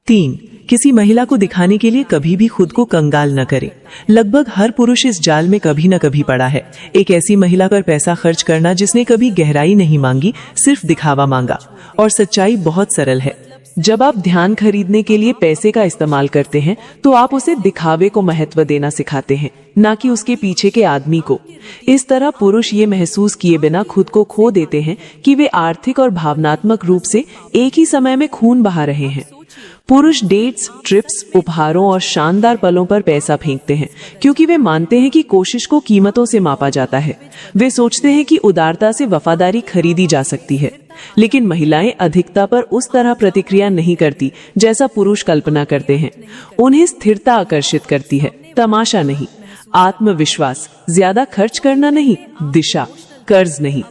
3. किसी महिला को दिखाने के लिए कभी भी खुद को कंगाल न करें। लगभग हर पुरुष इस जाल में कभी न कभी पड़ा है। एक ऐसी महिला पर पैसा खर्च करना जिसने कभी गहराई नहीं मांगी, सिर्फ दिखावा मांगा। और सच्चाई बहुत सरल है। जब आप ध्यान खरीदने के लिए पैसे का इस्तेमाल करते हैं तो आप उसे दिखावे को महत्व देना सिखाते हैं, ना कि उसके पीछे के आदमी को। इस तरह पुरुष ये महसूस किए बिना खुद को खो देते हैं कि वे आर्थिक और भावनात्मक रूप से एक ही समय में खून बहा रहे हैं। पुरुष डेट्स, ट्रिप्स, उपहारों और शानदार पलों पर पैसा फेंकते हैं क्योंकि वे मानते हैं कि कोशिश को कीमतों से मापा जाता है। वे सोचते हैं कि उदारता से वफादारी खरीदी जा सकती है। लेकिन महिलाएं अधिकता पर उस तरह प्रतिक्रिया नहीं करती जैसा पुरुष कल्पना करते हैं। उन्हें स्थिरता आकर्षित करती है, तमाशा नहीं। आत्मविश्वास, ज्यादा खर्च करना नहीं, दिशा, कर्ज नहीं।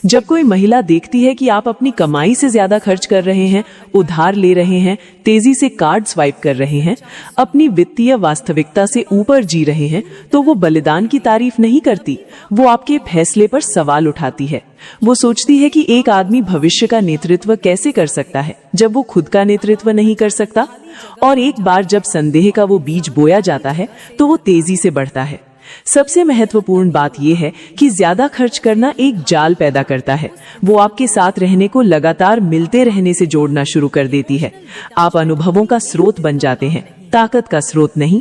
जब कोई महिला देखती है कि आप अपनी कमाई से ज्यादा खर्च कर रहे हैं, उधार ले रहे हैं, तेजी से कार्ड स्वाइप कर रहे हैं, अपनी वित्तीय वास्तविकता से ऊपर जी रहे हैं, तो वो बलिदान की तारीफ नहीं करती, वो आपके फैसले पर सवाल उठाती है। वो सोचती है कि एक आदमी भविष्य का नेतृत्व कैसे कर सकता है जब वो खुद का नेतृत्व नहीं कर सकता। और एक बार जब संदेह का वो बीज बोया जाता है तो वो तेजी से बढ़ता है। सबसे महत्वपूर्ण बात यह है कि ज्यादा खर्च करना एक जाल पैदा करता है। वो आपके साथ रहने को लगातार मिलते रहने से जोड़ना शुरू कर देती है। आप अनुभवों का स्रोत बन जाते हैं, ताकत का स्रोत नहीं।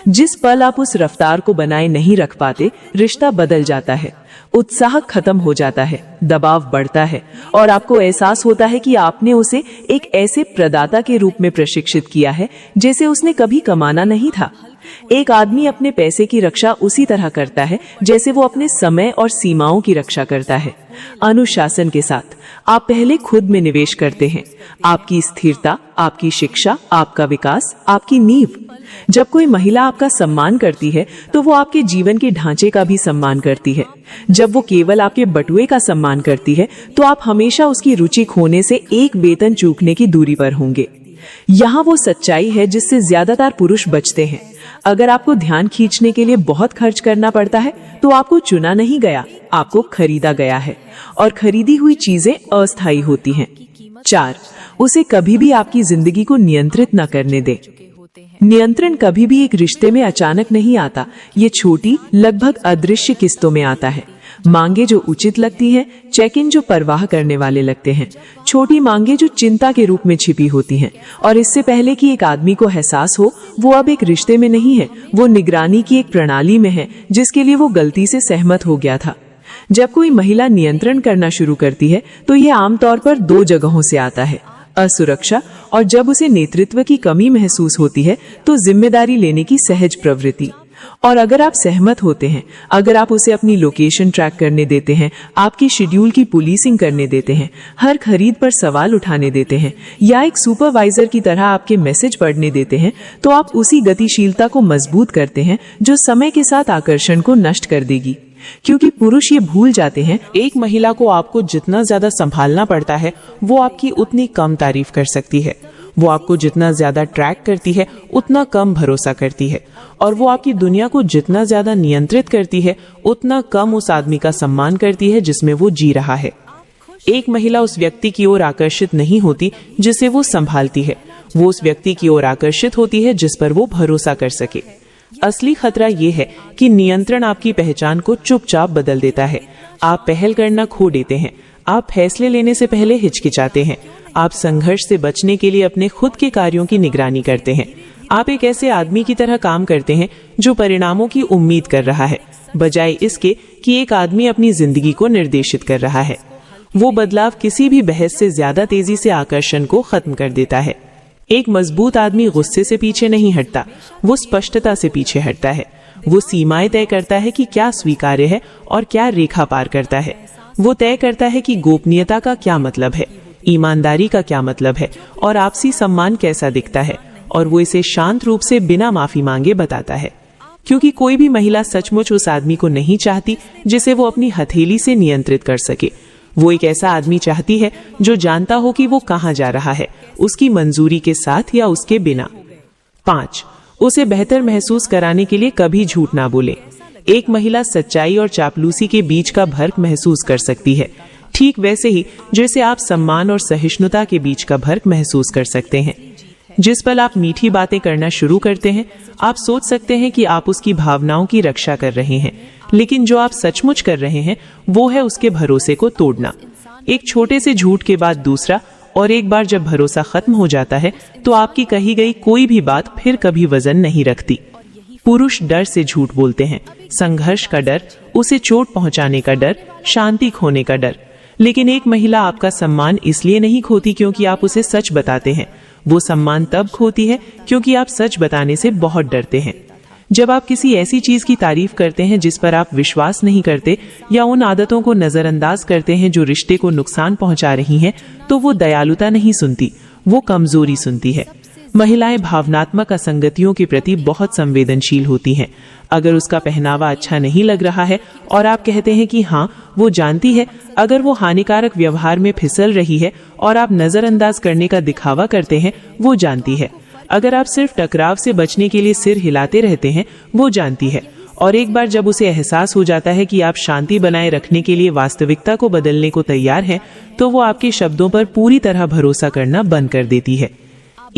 जिस पल आप उस रफ्तार को बनाए नहीं रख पाते, रिश्ता बदल जाता है, उत्साह खत्म हो जाता है, दबाव बढ़ता है और आपको एहसास होता है कि आपने उसे एक ऐसे प्रदाता के रूप में प्रशिक्षित किया है जैसे उसने कभी कमाना नहीं था। एक आदमी अपने पैसे की रक्षा उसी तरह करता है जैसे वो अपने समय और सीमाओं की रक्षा करता है। अनुशासन के साथ आप पहले खुद में निवेश करते हैं। आपकी स्थिरता, आपकी शिक्षा, आपका विकास, आपकी नींव। जब कोई महिला आपका सम्मान करती है तो वो आपके जीवन के ढांचे का भी सम्मान करती है। जब वो केवल आपके बटुए का सम्मान करती है तो आप हमेशा उसकी रुचि खोने से एक वेतन चूकने की दूरी पर होंगे। यहाँ वो सच्चाई है जिससे ज्यादातर पुरुष बचते हैं। अगर आपको ध्यान खींचने के लिए बहुत खर्च करना पड़ता है तो आपको चुना नहीं गया, आपको खरीदा गया है। और खरीदी हुई चीजें अस्थायी होती हैं। 4, उसे कभी भी आपकी जिंदगी को नियंत्रित न करने दे। नियंत्रण कभी भी एक रिश्ते में अचानक नहीं आता। ये छोटी, लगभग अदृश्य किस्तों में आता है। मांगे जो उचित लगती हैं, चेक इन जो परवाह करने वाले लगते हैं, छोटी मांगे जो चिंता के रूप में छिपी होती हैं। और इससे पहले कि एक आदमी को एहसास हो, वो अब एक रिश्ते में नहीं है, वो निगरानी की एक प्रणाली में है जिसके लिए वो गलती से सहमत हो गया था। जब कोई महिला नियंत्रण करना शुरू करती है तो ये आमतौर पर 2 जगहों से आता है, असुरक्षा, और जब उसे नेतृत्व की कमी महसूस होती है तो जिम्मेदारी लेने की सहज प्रवृत्ति। और अगर आप सहमत होते हैं, अगर आप उसे अपनी लोकेशन ट्रैक करने देते हैं, आपकी शेड्यूल की पुलिसिंग करने देते हैं, हर खरीद पर सवाल उठाने देते हैं, या एक सुपरवाइजर की तरह आपके मैसेज पढ़ने देते हैं, तो आप उसी गतिशीलता को मजबूत करते हैं जो समय के साथ आकर्षण को नष्ट कर देगी। क्योंकि पुरुष ये भूल जाते हैं, एक महिला को आपको जितना ज्यादा संभालना पड़ता है वो आपकी उतनी कम तारीफ कर सकती है। वो आपको जितना ज्यादा ट्रैक करती है उतना कम भरोसा करती है। और वो आपकी दुनिया को जितना ज्यादा नियंत्रित करती है उतना कम उस आदमी का सम्मान करती है जिसमें वो जी रहा है। एक महिला उस व्यक्ति की ओर आकर्षित नहीं होती जिसे वो संभालती है, वो उस व्यक्ति की ओर आकर्षित होती है जिस पर वो भरोसा कर सके। असली खतरा ये है कि नियंत्रण आपकी पहचान को चुपचाप बदल देता है। आप पहल करना खो देते हैं, आप फैसले लेने से पहले हिचकिचाते हैं, आप संघर्ष से बचने के लिए अपने खुद के कार्यों की निगरानी करते हैं। आप एक ऐसे आदमी की तरह काम करते हैं जो परिणामों की उम्मीद कर रहा है, बजाय इसके कि एक आदमी अपनी जिंदगी को निर्देशित कर रहा है। वो बदलाव किसी भी बहस से ज्यादा तेजी से आकर्षण को खत्म कर देता है। एक मजबूत आदमी गुस्से से पीछे नहीं हटता, वो स्पष्टता से पीछे हटता है। वो सीमाएं तय करता है कि क्या स्वीकार्य है और क्या रेखा पार करता है। वो तय करता है कि गोपनीयता का क्या मतलब है, ईमानदारी का क्या मतलब है और आपसी सम्मान कैसा दिखता है। और वो इसे शांत रूप से बिना माफी मांगे बताता है। क्योंकि कोई भी महिला सचमुच उस आदमी को नहीं चाहती जिसे वो अपनी हथेली से नियंत्रित कर सके। वो एक ऐसा आदमी चाहती है जो जानता हो कि वो कहाँ जा रहा है, उसकी मंजूरी के साथ या उसके बिना। 5, उसे बेहतर महसूस कराने के लिए कभी झूठ ना बोले। एक महिला सच्चाई और चापलूसी के बीच का फर्क महसूस कर सकती है, ठीक वैसे ही जैसे आप सम्मान और सहिष्णुता के बीच का फर्क महसूस कर सकते हैं। जिस पल आप मीठी बातें करना शुरू करते हैं, आप सोच सकते हैं कि आप उसकी भावनाओं की रक्षा कर रहे हैं, लेकिन जो आप सचमुच कर रहे हैं वो है उसके भरोसे को तोड़ना। एक छोटे से झूठ के बाद दूसरा, और एक बार जब भरोसा खत्म हो जाता है तो आपकी कही गई कोई भी बात फिर कभी वजन नहीं रखती। पुरुष डर से झूठ बोलते हैं, संघर्ष का डर, उसे चोट पहुंचाने का डर, शांति खोने का डर। लेकिन एक महिला आपका सम्मान इसलिए नहीं खोती क्योंकि आप उसे सच बताते हैं, वो सम्मान तब खोती है क्योंकि आप सच बताने से बहुत डरते हैं। जब आप किसी ऐसी चीज की तारीफ करते हैं जिस पर आप विश्वास नहीं करते, या उन आदतों को नजरअंदाज करते हैं जो रिश्ते को नुकसान पहुंचा रही हैं, तो वो दयालुता नहीं सुनती, वो कमजोरी सुनती है। महिलाएं भावनात्मक असंगतियों के प्रति बहुत संवेदनशील होती हैं। अगर उसका पहनावा अच्छा नहीं लग रहा है और आप कहते हैं कि हाँ, वो जानती है। अगर वो हानिकारक व्यवहार में फिसल रही है और आप नजरअंदाज करने का दिखावा करते हैं, वो जानती है। अगर आप सिर्फ टकराव से बचने के लिए सिर हिलाते रहते हैं, वो जानती है। और एक बार जब उसे एहसास हो जाता है कि आप शांति बनाए रखने के लिए वास्तविकता को बदलने को तैयार हैं, तो वो आपके शब्दों पर पूरी तरह भरोसा करना बंद कर देती है।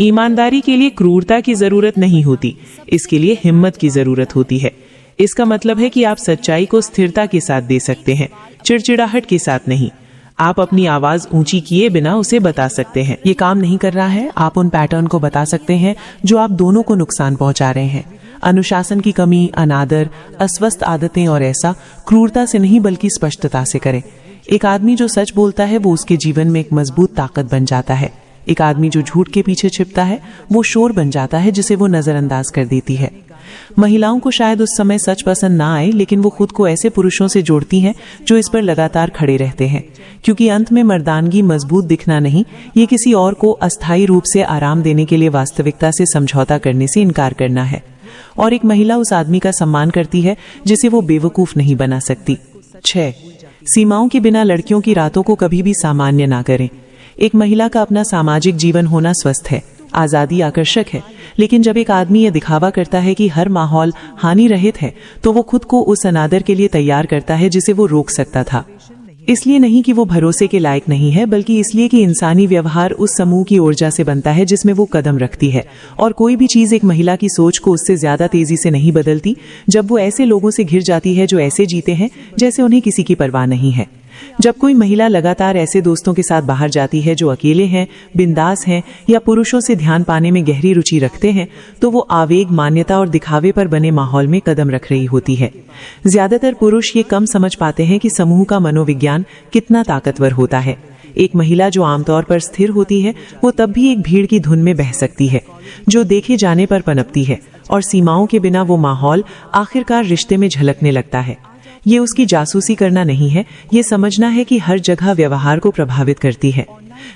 ईमानदारी के लिए क्रूरता की जरूरत नहीं होती, इसके लिए हिम्मत की जरूरत होती है। इसका मतलब है कि आप सच्चाई को स्थिरता के साथ दे सकते हैं, चिड़चिड़ाहट के साथ नहीं। आप अपनी आवाज ऊंची किए बिना उसे बता सकते हैं, ये काम नहीं कर रहा है। आप उन पैटर्न को बता सकते हैं जो आप दोनों को नुकसान पहुंचा रहे हैं। अनुशासन की कमी, अनादर, अस्वस्थ आदतें, और ऐसा क्रूरता से नहीं बल्कि स्पष्टता से करें। एक आदमी जो सच बोलता है वो उसके जीवन में एक मजबूत ताकत बन जाता है। एक आदमी जो झूठ के पीछे छिपता है वो शोर बन जाता है जिसे वो नजरअंदाज कर देती है। महिलाओं को शायद उस समय सच पसंद ना आए, लेकिन वो खुद को ऐसे पुरुषों से जोड़ती हैं जो इस पर लगातार खड़े रहते हैं, क्योंकि अंत में मर्दानगी मजबूत दिखना नहीं, ये किसी और को अस्थायी रूप से आराम देने के लिए वास्तविकता से समझौता करने से इनकार करना है। और एक महिला उस आदमी का सम्मान करती है जिसे वो बेवकूफ नहीं बना सकती। 6. सीमाओं के बिना लड़कियों की रातों को कभी भी सामान्य ना करें। एक महिला का अपना सामाजिक जीवन होना स्वस्थ है, आजादी आकर्षक है, लेकिन जब एक आदमी यह दिखावा करता है कि हर माहौल हानि रहित है, तो वो खुद को उस अनादर के लिए तैयार करता है जिसे वो रोक सकता था। इसलिए नहीं कि वो भरोसे के लायक नहीं है, बल्कि इसलिए कि इंसानी व्यवहार उस समूह की ऊर्जा से बनता है जिसमें वो कदम रखती है, और कोई भी चीज एक महिला की सोच को उससे ज्यादा तेजी से नहीं बदलती जब वो ऐसे लोगों से घिर जाती है जो ऐसे जीते हैं जैसे उन्हें किसी की परवाह नहीं है। जब कोई महिला लगातार ऐसे दोस्तों के साथ बाहर जाती है जो अकेले हैं, बिंदास हैं, या पुरुषों से ध्यान पाने में गहरी रुचि रखते हैं, तो वो आवेग, मान्यता और दिखावे पर बने माहौल में कदम रख रही होती है। ज्यादातर पुरुष ये कम समझ पाते हैं कि समूह का मनोविज्ञान कितना ताकतवर होता है। एक महिला जो आमतौर पर स्थिर होती है, वो तब भी एक भीड़ की धुन में बह सकती है जो देखे जाने पर पनपती है, और सीमाओं के बिना वो माहौल आखिरकार रिश्ते में झलकने लगता है। ये उसकी जासूसी करना नहीं है, ये समझना है कि हर जगह व्यवहार को प्रभावित करती है।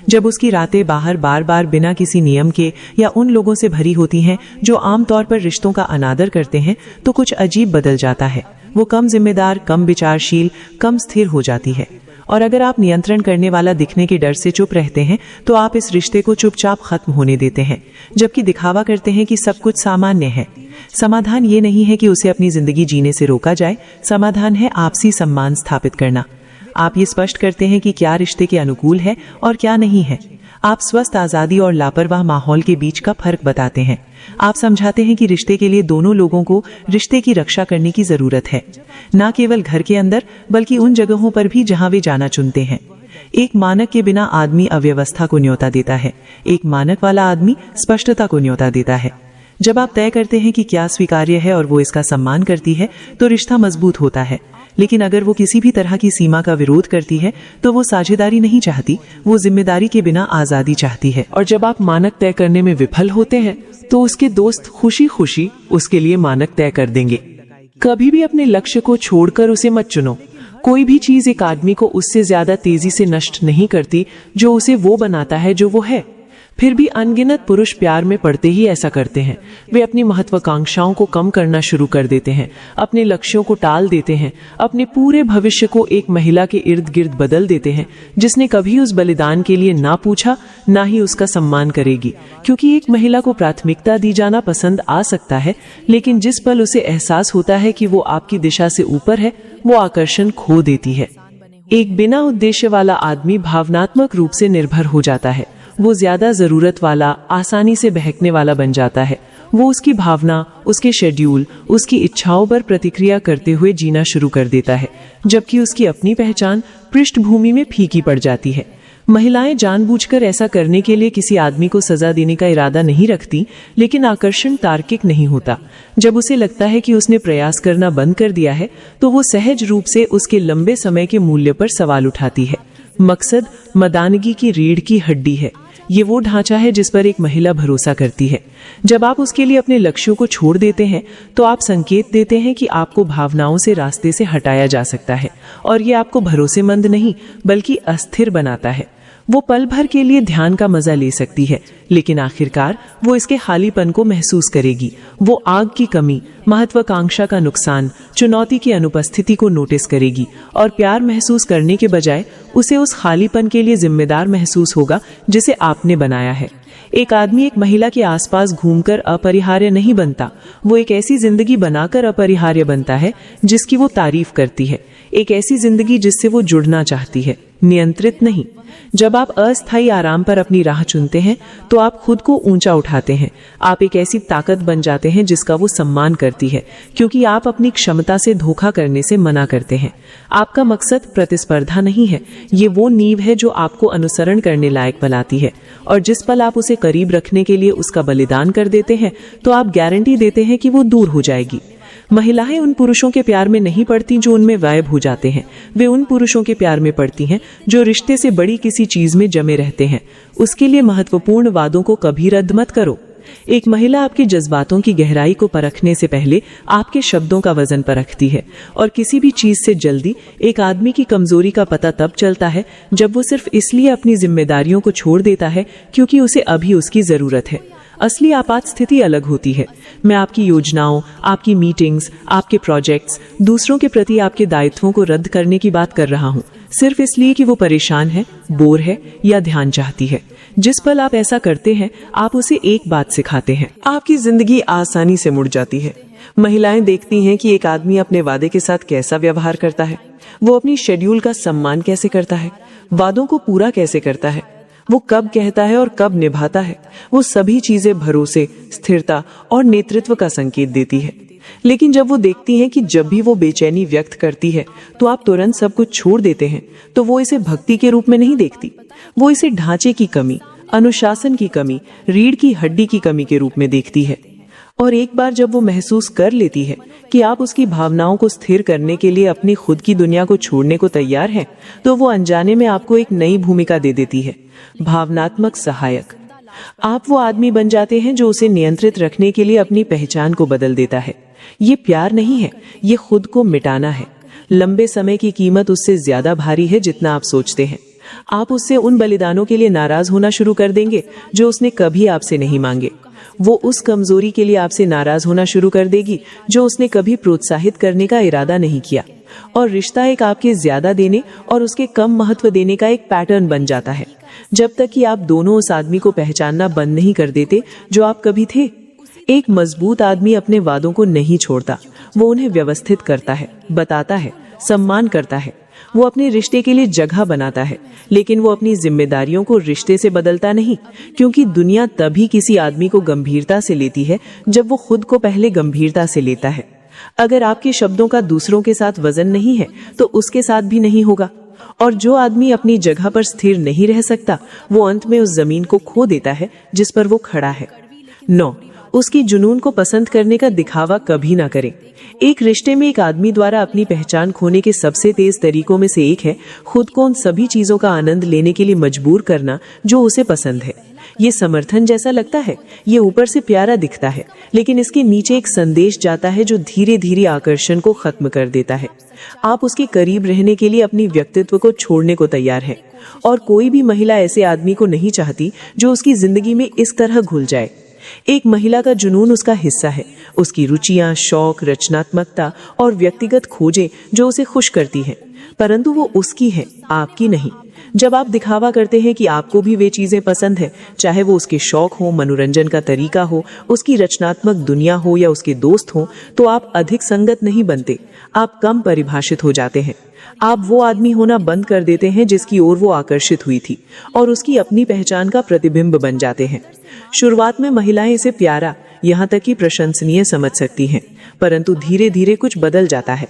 जब उसकी रातें बाहर बार बार बिना किसी नियम के या उन लोगों से भरी होती हैं जो आमतौर पर रिश्तों का अनादर करते हैं, तो कुछ अजीब बदल जाता है। वो कम जिम्मेदार, कम विचारशील, कम स्थिर हो जाती है। और अगर आप नियंत्रण करने वाला दिखने के डर से चुप रहते हैं, तो आप इस रिश्ते को चुपचाप खत्म होने देते हैं, जबकि दिखावा करते हैं कि सब कुछ सामान्य है। समाधान ये नहीं है कि उसे अपनी जिंदगी जीने से रोका जाए, समाधान है आपसी सम्मान स्थापित करना। आप ये स्पष्ट करते हैं कि क्या रिश्ते के अनुकूल है और क्या नहीं है। आप स्वस्थ आजादी और लापरवाह माहौल के बीच का फर्क बताते हैं। आप समझाते हैं कि रिश्ते के लिए दोनों लोगों को रिश्ते की रक्षा करने की जरूरत है, न केवल घर के अंदर बल्कि उन जगहों पर भी जहां वे जाना चुनते हैं। एक मानक के बिना आदमी अव्यवस्था को न्योता देता है, एक मानक वाला आदमी स्पष्टता को न्योता देता है। जब आप तय करते हैं कि क्या स्वीकार्य है और वो इसका सम्मान करती है, तो रिश्ता मजबूत होता है। लेकिन अगर वो किसी भी तरह की सीमा का विरोध करती है, तो वो साझेदारी नहीं चाहती, वो जिम्मेदारी के बिना आजादी चाहती है। और जब आप मानक तय करने में विफल होते हैं, तो उसके दोस्त खुशी खुशी उसके लिए मानक तय कर देंगे। कभी भी अपने लक्ष्य को छोड़कर उसे मत चुनो। कोई भी चीज एक आदमी को उससे ज्यादा तेजी से नष्ट नहीं करती जो उसे वो बनाता है जो वो है। फिर भी अनगिनत पुरुष प्यार में पड़ते ही ऐसा करते हैं। वे अपनी महत्वाकांक्षाओं को कम करना शुरू कर देते हैं, अपने लक्ष्यों को टाल देते हैं, अपने पूरे भविष्य को एक महिला के इर्द गिर्द बदल देते हैं जिसने कभी उस बलिदान के लिए ना पूछा, ना ही उसका सम्मान करेगी। क्योंकि एक महिला को प्राथमिकता दी जाना पसंद आ सकता है, लेकिन जिस पल उसे एहसास होता है कि वो आपकी दिशा से ऊपर है, वो आकर्षण खो देती है। एक बिना उद्देश्य वाला आदमी भावनात्मक रूप से निर्भर हो जाता है। वो ज्यादा जरूरत वाला, आसानी से बहकने वाला बन जाता है। वो उसकी भावना, उसके शेड्यूल, उसकी इच्छाओं पर प्रतिक्रिया करते हुए जीना शुरू कर देता है, जबकि उसकी अपनी पहचान पृष्ठभूमि में फीकी पड़ जाती है। महिलाएं जानबूझकर ऐसा करने के लिए किसी आदमी को सजा देने का इरादा नहीं रखती, लेकिन आकर्षण तार्किक नहीं होता। जब उसे लगता है कि उसने प्रयास करना बंद कर दिया है, तो वो सहज रूप से उसके लंबे समय के मूल्य पर सवाल उठाती है। मकसद मर्दानगी की रीढ़ की हड्डी है। ये वो ढांचा है जिस पर एक महिला भरोसा करती है। जब आप उसके लिए अपने लक्ष्यों को छोड़ देते हैं, तो आप संकेत देते हैं कि आपको भावनाओं से रास्ते से हटाया जा सकता है, और ये आपको भरोसेमंद नहीं बल्कि अस्थिर बनाता है। वो पल भर के लिए ध्यान का मजा ले सकती है, लेकिन आखिरकार वो इसके खालीपन को महसूस करेगी। वो आग की कमी, महत्वाकांक्षा का नुकसान, चुनौती की अनुपस्थिति को नोटिस करेगी, और प्यार महसूस करने के बजाय उसे उस खालीपन के लिए जिम्मेदार महसूस होगा जिसे आपने बनाया है। एक आदमी एक महिला के आसपास घूमकर अपरिहार्य नहीं बनता, वो एक ऐसी जिंदगी बनाकर अपरिहार्य बनता है जिसकी वो तारीफ करती है। एक ऐसी जिंदगी जिससे वो जुड़ना चाहती है, नियंत्रित नहीं। जब आप अस्थायी आराम पर अपनी राह चुनते हैं, तो आप खुद को ऊंचा उठाते हैं। आप एक ऐसी ताकत बन जाते हैं जिसका वो सम्मान करती है, क्योंकि आप अपनी क्षमता से धोखा करने से मना करते हैं। आपका मकसद प्रतिस्पर्धा नहीं है, ये वो नींव है जो आपको अनुसरण करने लायक बनाती है। और जिस पल आप उसे करीब रखने के लिए उसका बलिदान कर देते हैं, तो आप गारंटी देते हैं कि वो दूर हो जाएगी। महिलाएं उन पुरुषों के प्यार में नहीं पड़ती जो उनमें गायब हो जाते हैं। वे उन पुरुषों के प्यार में पड़ती हैं जो रिश्ते से बड़ी किसी चीज में जमे रहते हैं। उसके लिए महत्वपूर्ण वादों को कभी रद्द मत करो। एक महिला आपके जज्बातों की गहराई को परखने से पहले आपके शब्दों का वजन परखती है, और किसी भी चीज से जल्दी एक आदमी की कमजोरी का पता तब चलता है जब वो सिर्फ इसलिए अपनी जिम्मेदारियों को छोड़ देता है क्योंकि उसे अभी उसकी जरूरत है। असली आपात स्थिति अलग होती है। मैं आपकी योजनाओं, आपकी मीटिंग्स, आपके प्रोजेक्ट्स, दूसरों के प्रति आपके दायित्वों को रद्द करने की बात कर रहा हूँ, सिर्फ इसलिए कि वो परेशान है, बोर है या ध्यान चाहती है। जिस पल आप ऐसा करते हैं, आप उसे एक बात सिखाते हैं। आपकी जिंदगी आसानी से मुड़ जाती है। महिलाएं देखती हैं कि एक आदमी अपने वादे के साथ कैसा व्यवहार करता है, वो अपनी शेड्यूल का सम्मान कैसे करता है, वादों को पूरा कैसे करता है, वो कब कहता है और कब निभाता है। वो सभी चीजें भरोसे, स्थिरता और नेतृत्व का संकेत देती है। लेकिन जब वो देखती हैं कि जब भी वो बेचैनी व्यक्त करती है तो आप तुरंत सब कुछ छोड़ देते हैं, तो वो इसे भक्ति के रूप में नहीं देखती। वो इसे ढांचे की कमी, अनुशासन की कमी, रीढ़ की हड्डी की कमी के रूप में देखती है। और एक बार जब वो महसूस कर लेती है कि आप उसकी भावनाओं को स्थिर करने के लिए अपनी खुद की दुनिया को छोड़ने को तैयार हैं, तो वो अनजाने में आपको एक नई भूमिका दे देती है, भावनात्मक सहायक। आप वो आदमी बन जाते हैं जो उसे नियंत्रित रखने के लिए अपनी पहचान को बदल देता है। ये प्यार नहीं है, ये खुद को मिटाना है। लंबे समय की कीमत उससे ज्यादा भारी है जितना आप सोचते हैं। आप उससे उन बलिदानों के लिए नाराज होना शुरू कर देंगे जो उसने कभी आपसे नहीं मांगे। वो उस कमजोरी के लिए आपसे नाराज होना शुरू कर देगी जो उसने कभी प्रोत्साहित करने का इरादा नहीं किया। और रिश्ता एक आपके ज्यादा देने और उसके कम महत्व देने का एक पैटर्न बन जाता है, जब तक कि आप दोनों उस आदमी को पहचानना बंद नहीं कर देते जो आप कभी थे। एक मजबूत आदमी अपने वादों को नहीं छोड़ता, वो उन्हें व्यवस्थित करता है, बताता है, सम्मान करता है। वो अपने रिश्ते के लिए जगह बनाता है, लेकिन वो अपनी जिम्मेदारियों को रिश्ते से बदलता नहीं, क्योंकि दुनिया तभी किसी आदमी को गंभीरता से लेती है जब वो खुद को पहले गंभीरता से लेता है। अगर आपके शब्दों का दूसरों के साथ वजन नहीं है, तो उसके साथ भी नहीं होगा। और जो आदमी अपनी जगह पर स्थिर नहीं रह सकता, वो अंत में उस जमीन को खो देता है जिस पर वो खड़ा है। 9. उसकी जुनून को पसंद करने का दिखावा कभी ना करें। एक रिश्ते में एक आदमी द्वारा अपनी पहचान खोने के सबसे तेज तरीकों में से एक है खुद को उन सभी चीजों का आनंद लेने के लिए मजबूर करना जो उसे पसंद है। ये समर्थन जैसा लगता है, ये ऊपर से प्यारा दिखता है, लेकिन इसके नीचे एक संदेश जाता है जो धीरे धीरे आकर्षण को खत्म कर देता है। आप उसके करीब रहने के लिए अपनी व्यक्तित्व को छोड़ने को तैयार हैं, और कोई भी महिला ऐसे आदमी को नहीं चाहती जो उसकी जिंदगी में इस तरह घुल जाए। एक महिला का जुनून उसका हिस्सा है, उसकी रुचियां, शौक, रचनात्मकता और व्यक्तिगत खोजें जो उसे खुश करती हैं, परंतु वो उसकी है, आपकी नहीं। जब आप दिखावा करते हैं कि आपको भी वे चीजें पसंद है, चाहे वो उसके शौक हो, मनोरंजन का तरीका हो, उसकी रचनात्मक दुनिया हो या उसके दोस्त हो, तो आप अधिक संगत नहीं बनते, आप कम परिभाषित हो जाते हैं। आप वो आदमी होना बंद कर देते हैं जिसकी ओर वो आकर्षित हुई थी और उसकी अपनी पहचान का प्रतिबिंब बन जाते हैं। शुरुआत में महिलाएं इसे प्यारा, यहाँ तक कि प्रशंसनीय समझ सकती हैं, परंतु धीरे धीरे कुछ बदल जाता है।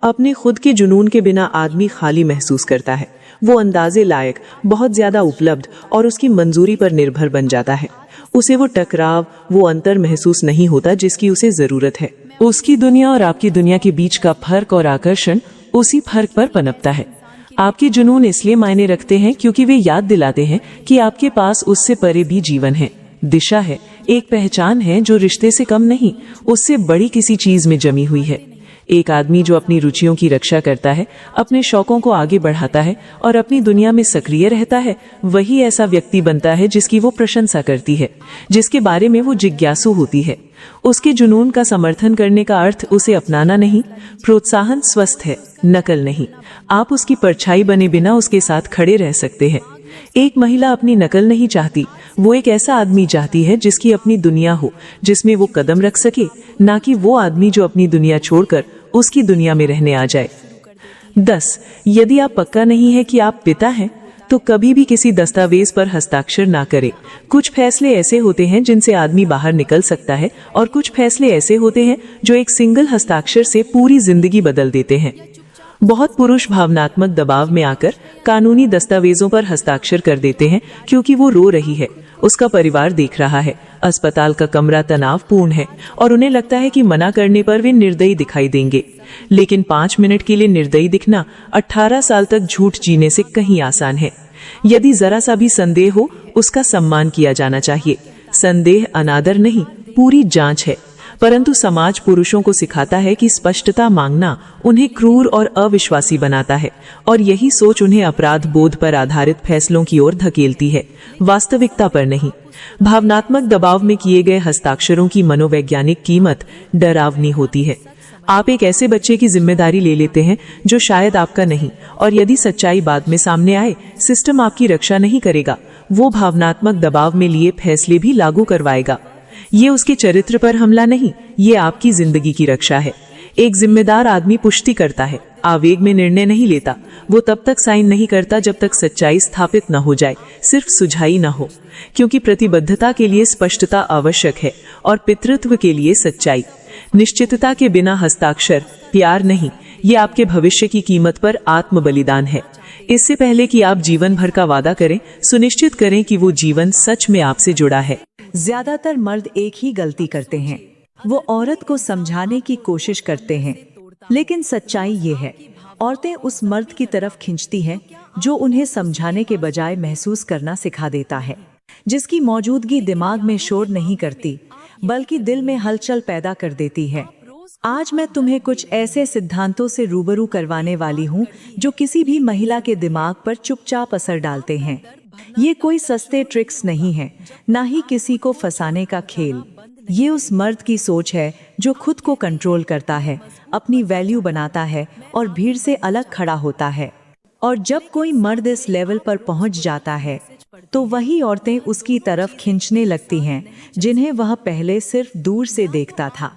अपने खुद के जुनून के बिना आदमी खाली महसूस करता है। वो अंदाजे लायक, बहुत ज्यादा उपलब्ध और उसकी मंजूरी पर निर्भर बन जाता है। उसे वो टकराव, वो अंतर महसूस नहीं होता जिसकी उसे जरूरत है। उसकी दुनिया और आपकी दुनिया के बीच का फर्क और आकर्षण उसी फर्क पर पनपता है। आपके जुनून इसलिए मायने रखते हैं क्योंकि वे याद दिलाते हैं कि आपके पास उससे परे भी जीवन है, दिशा है, एक पहचान है जो रिश्ते से कम नहीं, उससे बड़ी किसी चीज में जमी हुई है। एक आदमी जो अपनी रुचियों की रक्षा करता है, अपने शौकों को आगे बढ़ाता है और अपनी दुनिया में सक्रिय रहता है, वही ऐसा व्यक्ति बनता है जिसकी वो प्रशंसा करती है, जिसके बारे में वो जिज्ञासु होती है। उसके जुनून का समर्थन करने का अर्थ उसे अपनाना नहीं, प्रोत्साहन स्वस्थ है, नकल नहीं। आप उसकी परछाई बने बिना उसके साथ खड़े रह सकते हैं। एक महिला अपनी नकल नहीं चाहती, वो एक ऐसा आदमी चाहती है जिसकी अपनी दुनिया हो, जिसमें वो कदम रख सके, ना कि वो आदमी जो अपनी दुनिया छोड़कर उसकी दुनिया में रहने आ जाए। 10. यदि आप पक्का नहीं है कि आप पिता हैं, तो कभी भी किसी दस्तावेज पर हस्ताक्षर ना करें। कुछ फैसले ऐसे होते हैं जिनसे आदमी बाहर निकल सकता है और कुछ फैसले ऐसे होते हैं जो एक सिंगल हस्ताक्षर से पूरी जिंदगी बदल देते हैं। बहुत पुरुष भावनात्मक दबाव में आकर कानूनी दस्तावेजों पर हस्ताक्षर कर देते हैं क्योंकि वो रो रही है, उसका परिवार देख रहा है, अस्पताल का कमरा तनावपूर्ण है और उन्हें लगता है कि मना करने पर वे निर्दयी दिखाई देंगे। लेकिन 5 मिनट के लिए निर्दयी दिखना 18 साल तक झूठ जीने से कहीं आसान है। यदि जरा सा भी संदेह हो, उसका सम्मान किया जाना चाहिए। संदेह अनादर नहीं, पूरी जांच है। परंतु समाज पुरुषों को सिखाता है कि स्पष्टता मांगना उन्हें क्रूर और अविश्वासी बनाता है और यही सोच उन्हें अपराध बोध पर आधारित फैसलों की ओर धकेलती है, वास्तविकता पर नहीं। भावनात्मक दबाव में किए गए हस्ताक्षरों की मनोवैज्ञानिक कीमत डरावनी होती है। आप एक ऐसे बच्चे की जिम्मेदारी ले लेते हैं जो शायद आपका नहीं, और यदि सच्चाई बाद में सामने आए, सिस्टम आपकी रक्षा नहीं करेगा, वो भावनात्मक दबाव में लिए फैसले भी लागू करवाएगा। ये उसके चरित्र पर हमला नहीं, ये आपकी जिंदगी की रक्षा है। एक जिम्मेदार आदमी पुष्टि करता है, आवेग में निर्णय नहीं लेता। वो तब तक साइन नहीं करता जब तक सच्चाई स्थापित न हो जाए, सिर्फ सुझाई न हो, क्योंकि प्रतिबद्धता के लिए स्पष्टता आवश्यक है और पितृत्व के लिए सच्चाई। निश्चितता के बिना हस्ताक्षर प्यार नहीं, ये आपके भविष्य की कीमत पर आत्म बलिदान है। इससे पहले कि आप जीवन भर का वादा करें, सुनिश्चित करें कि वो जीवन सच में आपसे जुड़ा है। ज्यादातर मर्द एक ही गलती करते हैं, वो औरत को समझाने की कोशिश करते हैं, लेकिन सच्चाई ये है, औरतें उस मर्द की तरफ खींचती हैं जो उन्हें समझाने के बजाय महसूस करना सिखा देता है, जिसकी मौजूदगी दिमाग में शोर नहीं करती बल्कि दिल में हलचल पैदा कर देती है। आज मैं तुम्हें कुछ ऐसे सिद्धांतों से रूबरू करवाने वाली हूँ जो किसी भी महिला के दिमाग पर चुपचाप असर डालते हैं। ये कोई सस्ते ट्रिक्स नहीं है, ना ही किसी को फंसाने का खेल। ये उस मर्द की सोच है जो खुद को कंट्रोल करता है, अपनी वैल्यू बनाता है और भीड़ से अलग खड़ा होता है। और जब कोई मर्द इस लेवल पर पहुंच जाता है तो वही औरतें उसकी तरफ खींचने लगती हैं जिन्हें वह पहले सिर्फ दूर से देखता था।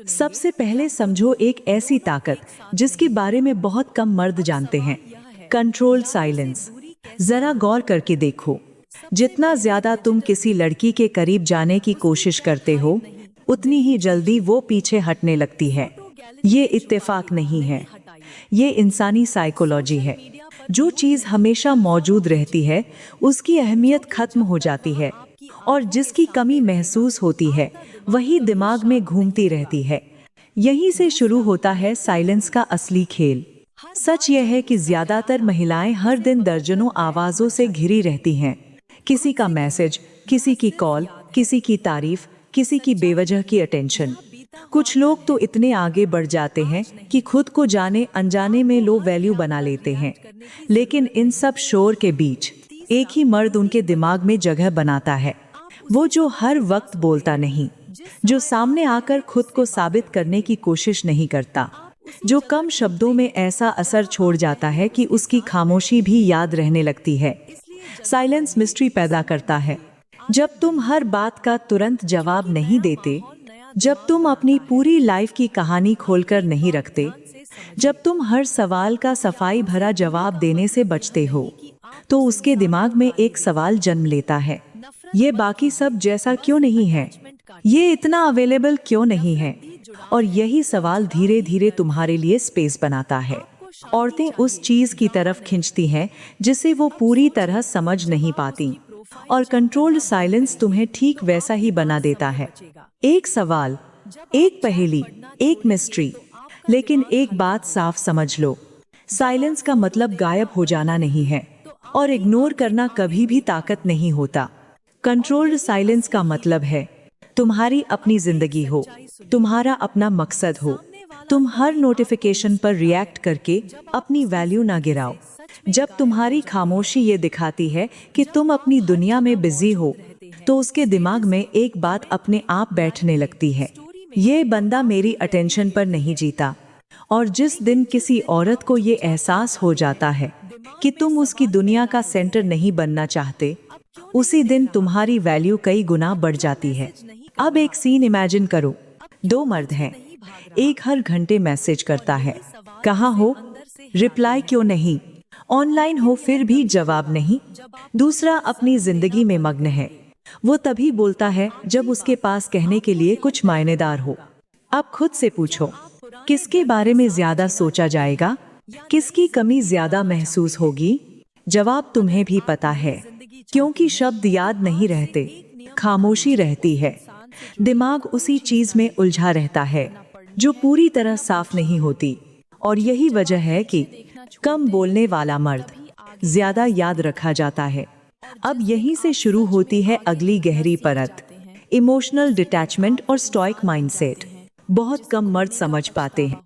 सबसे पहले समझो एक ऐसी ताकत जिसके बारे में बहुत कम मर्द जानते हैं, कंट्रोल्ड साइलेंस। जरा गौर करके देखो, जितना ज्यादा तुम किसी लड़की के करीब जाने की कोशिश करते हो, उतनी ही जल्दी वो पीछे हटने लगती है। ये इत्तेफाक नहीं है, ये इंसानी साइकोलॉजी है। जो चीज हमेशा मौजूद रहती है उसकी अहमियत खत्म हो जाती है, और जिसकी कमी महसूस होती है वही दिमाग में घूमती रहती है। यहीं से शुरू होता है साइलेंस का असली खेल। सच यह है कि ज्यादातर महिलाएं हर दिन दर्जनों आवाजों से घिरी रहती हैं। किसी का मैसेज, किसी की कॉल, किसी की तारीफ, किसी की बेवजह की अटेंशन। कुछ लोग तो इतने आगे बढ़ जाते हैं कि खुद को जाने अनजाने में लो वैल्यू बना लेते हैं। लेकिन इन सब शोर के बीच एक ही मर्द उनके दिमाग में जगह बनाता है, वो जो हर वक्त बोलता नहीं, जो सामने आकर खुद को साबित करने की कोशिश नहीं करता, जो कम शब्दों में ऐसा असर छोड़ जाता है कि उसकी खामोशी भी याद रहने लगती है। साइलेंस मिस्ट्री पैदा करता है। जब तुम हर बात का तुरंत जवाब नहीं देते, जब तुम अपनी पूरी लाइफ की कहानी खोलकर नहीं रखते, जब तुम हर सवाल का सफाई भरा जवाब देने से बचते हो, तो उसके दिमाग में एक सवाल जन्म लेता है, ये बाकी सब जैसा क्यों नहीं है, ये इतना अवेलेबल क्यों नहीं है। और यही सवाल धीरे धीरे तुम्हारे लिए स्पेस बनाता है। औरतें उस चीज की तरफ खींचती हैं जिसे वो पूरी तरह समझ नहीं पाती, और कंट्रोल्ड साइलेंस तुम्हें ठीक वैसा ही बना देता है। एक सवाल, एक पहेली, एक मिस्ट्री। लेकिन एक बात साफ समझ लो, साइलेंस का मतलब गायब हो जाना नहीं है, और इग्नोर करना कभी भी ताकत नहीं होता। कंट्रोल्ड साइलेंस का मतलब है तुम्हारी अपनी जिंदगी हो, तुम्हारा अपना मकसद हो। तुम हर नोटिफिकेशन पर रिएक्ट करके अपनी वैल्यू ना गिराओ। जब तुम्हारी खामोशी ये दिखाती है कि तुम अपनी दुनिया में बिजी हो, तो उसके दिमाग में एक बात अपने आप बैठने लगती है, ये बंदा मेरी अटेंशन पर नहीं जीता। और जिस दिन किसी औरत को ये एहसास हो जाता है कि तुम उसकी दुनिया का सेंटर नहीं बनना चाहते, उसी दिन तुम्हारी वैल्यू कई गुना बढ़ जाती है। अब एक सीन इमेजिन करो, दो मर्द हैं, एक हर घंटे मैसेज करता है, कहाँ हो, रिप्लाई क्यों नहीं, ऑनलाइन हो फिर भी जवाब नहीं। दूसरा अपनी जिंदगी में मग्न है, वो तभी बोलता है जब उसके पास कहने के लिए कुछ मायनेदार हो। अब खुद से पूछो, किसके बारे में ज्यादा सोचा जाएगा, किसकी कमी ज्यादा महसूस होगी? जवाब तुम्हें भी पता है, क्योंकि शब्द याद नहीं रहते, खामोशी रहती है। दिमाग उसी चीज में उलझा रहता है जो पूरी तरह साफ नहीं होती। और यही वजह है कि कम बोलने वाला मर्द ज्यादा याद रखा जाता है। अब यहीं से शुरू होती है अगली गहरी परत, इमोशनल डिटैचमेंट और स्टॉइक माइंडसेट। बहुत कम मर्द समझ पाते हैं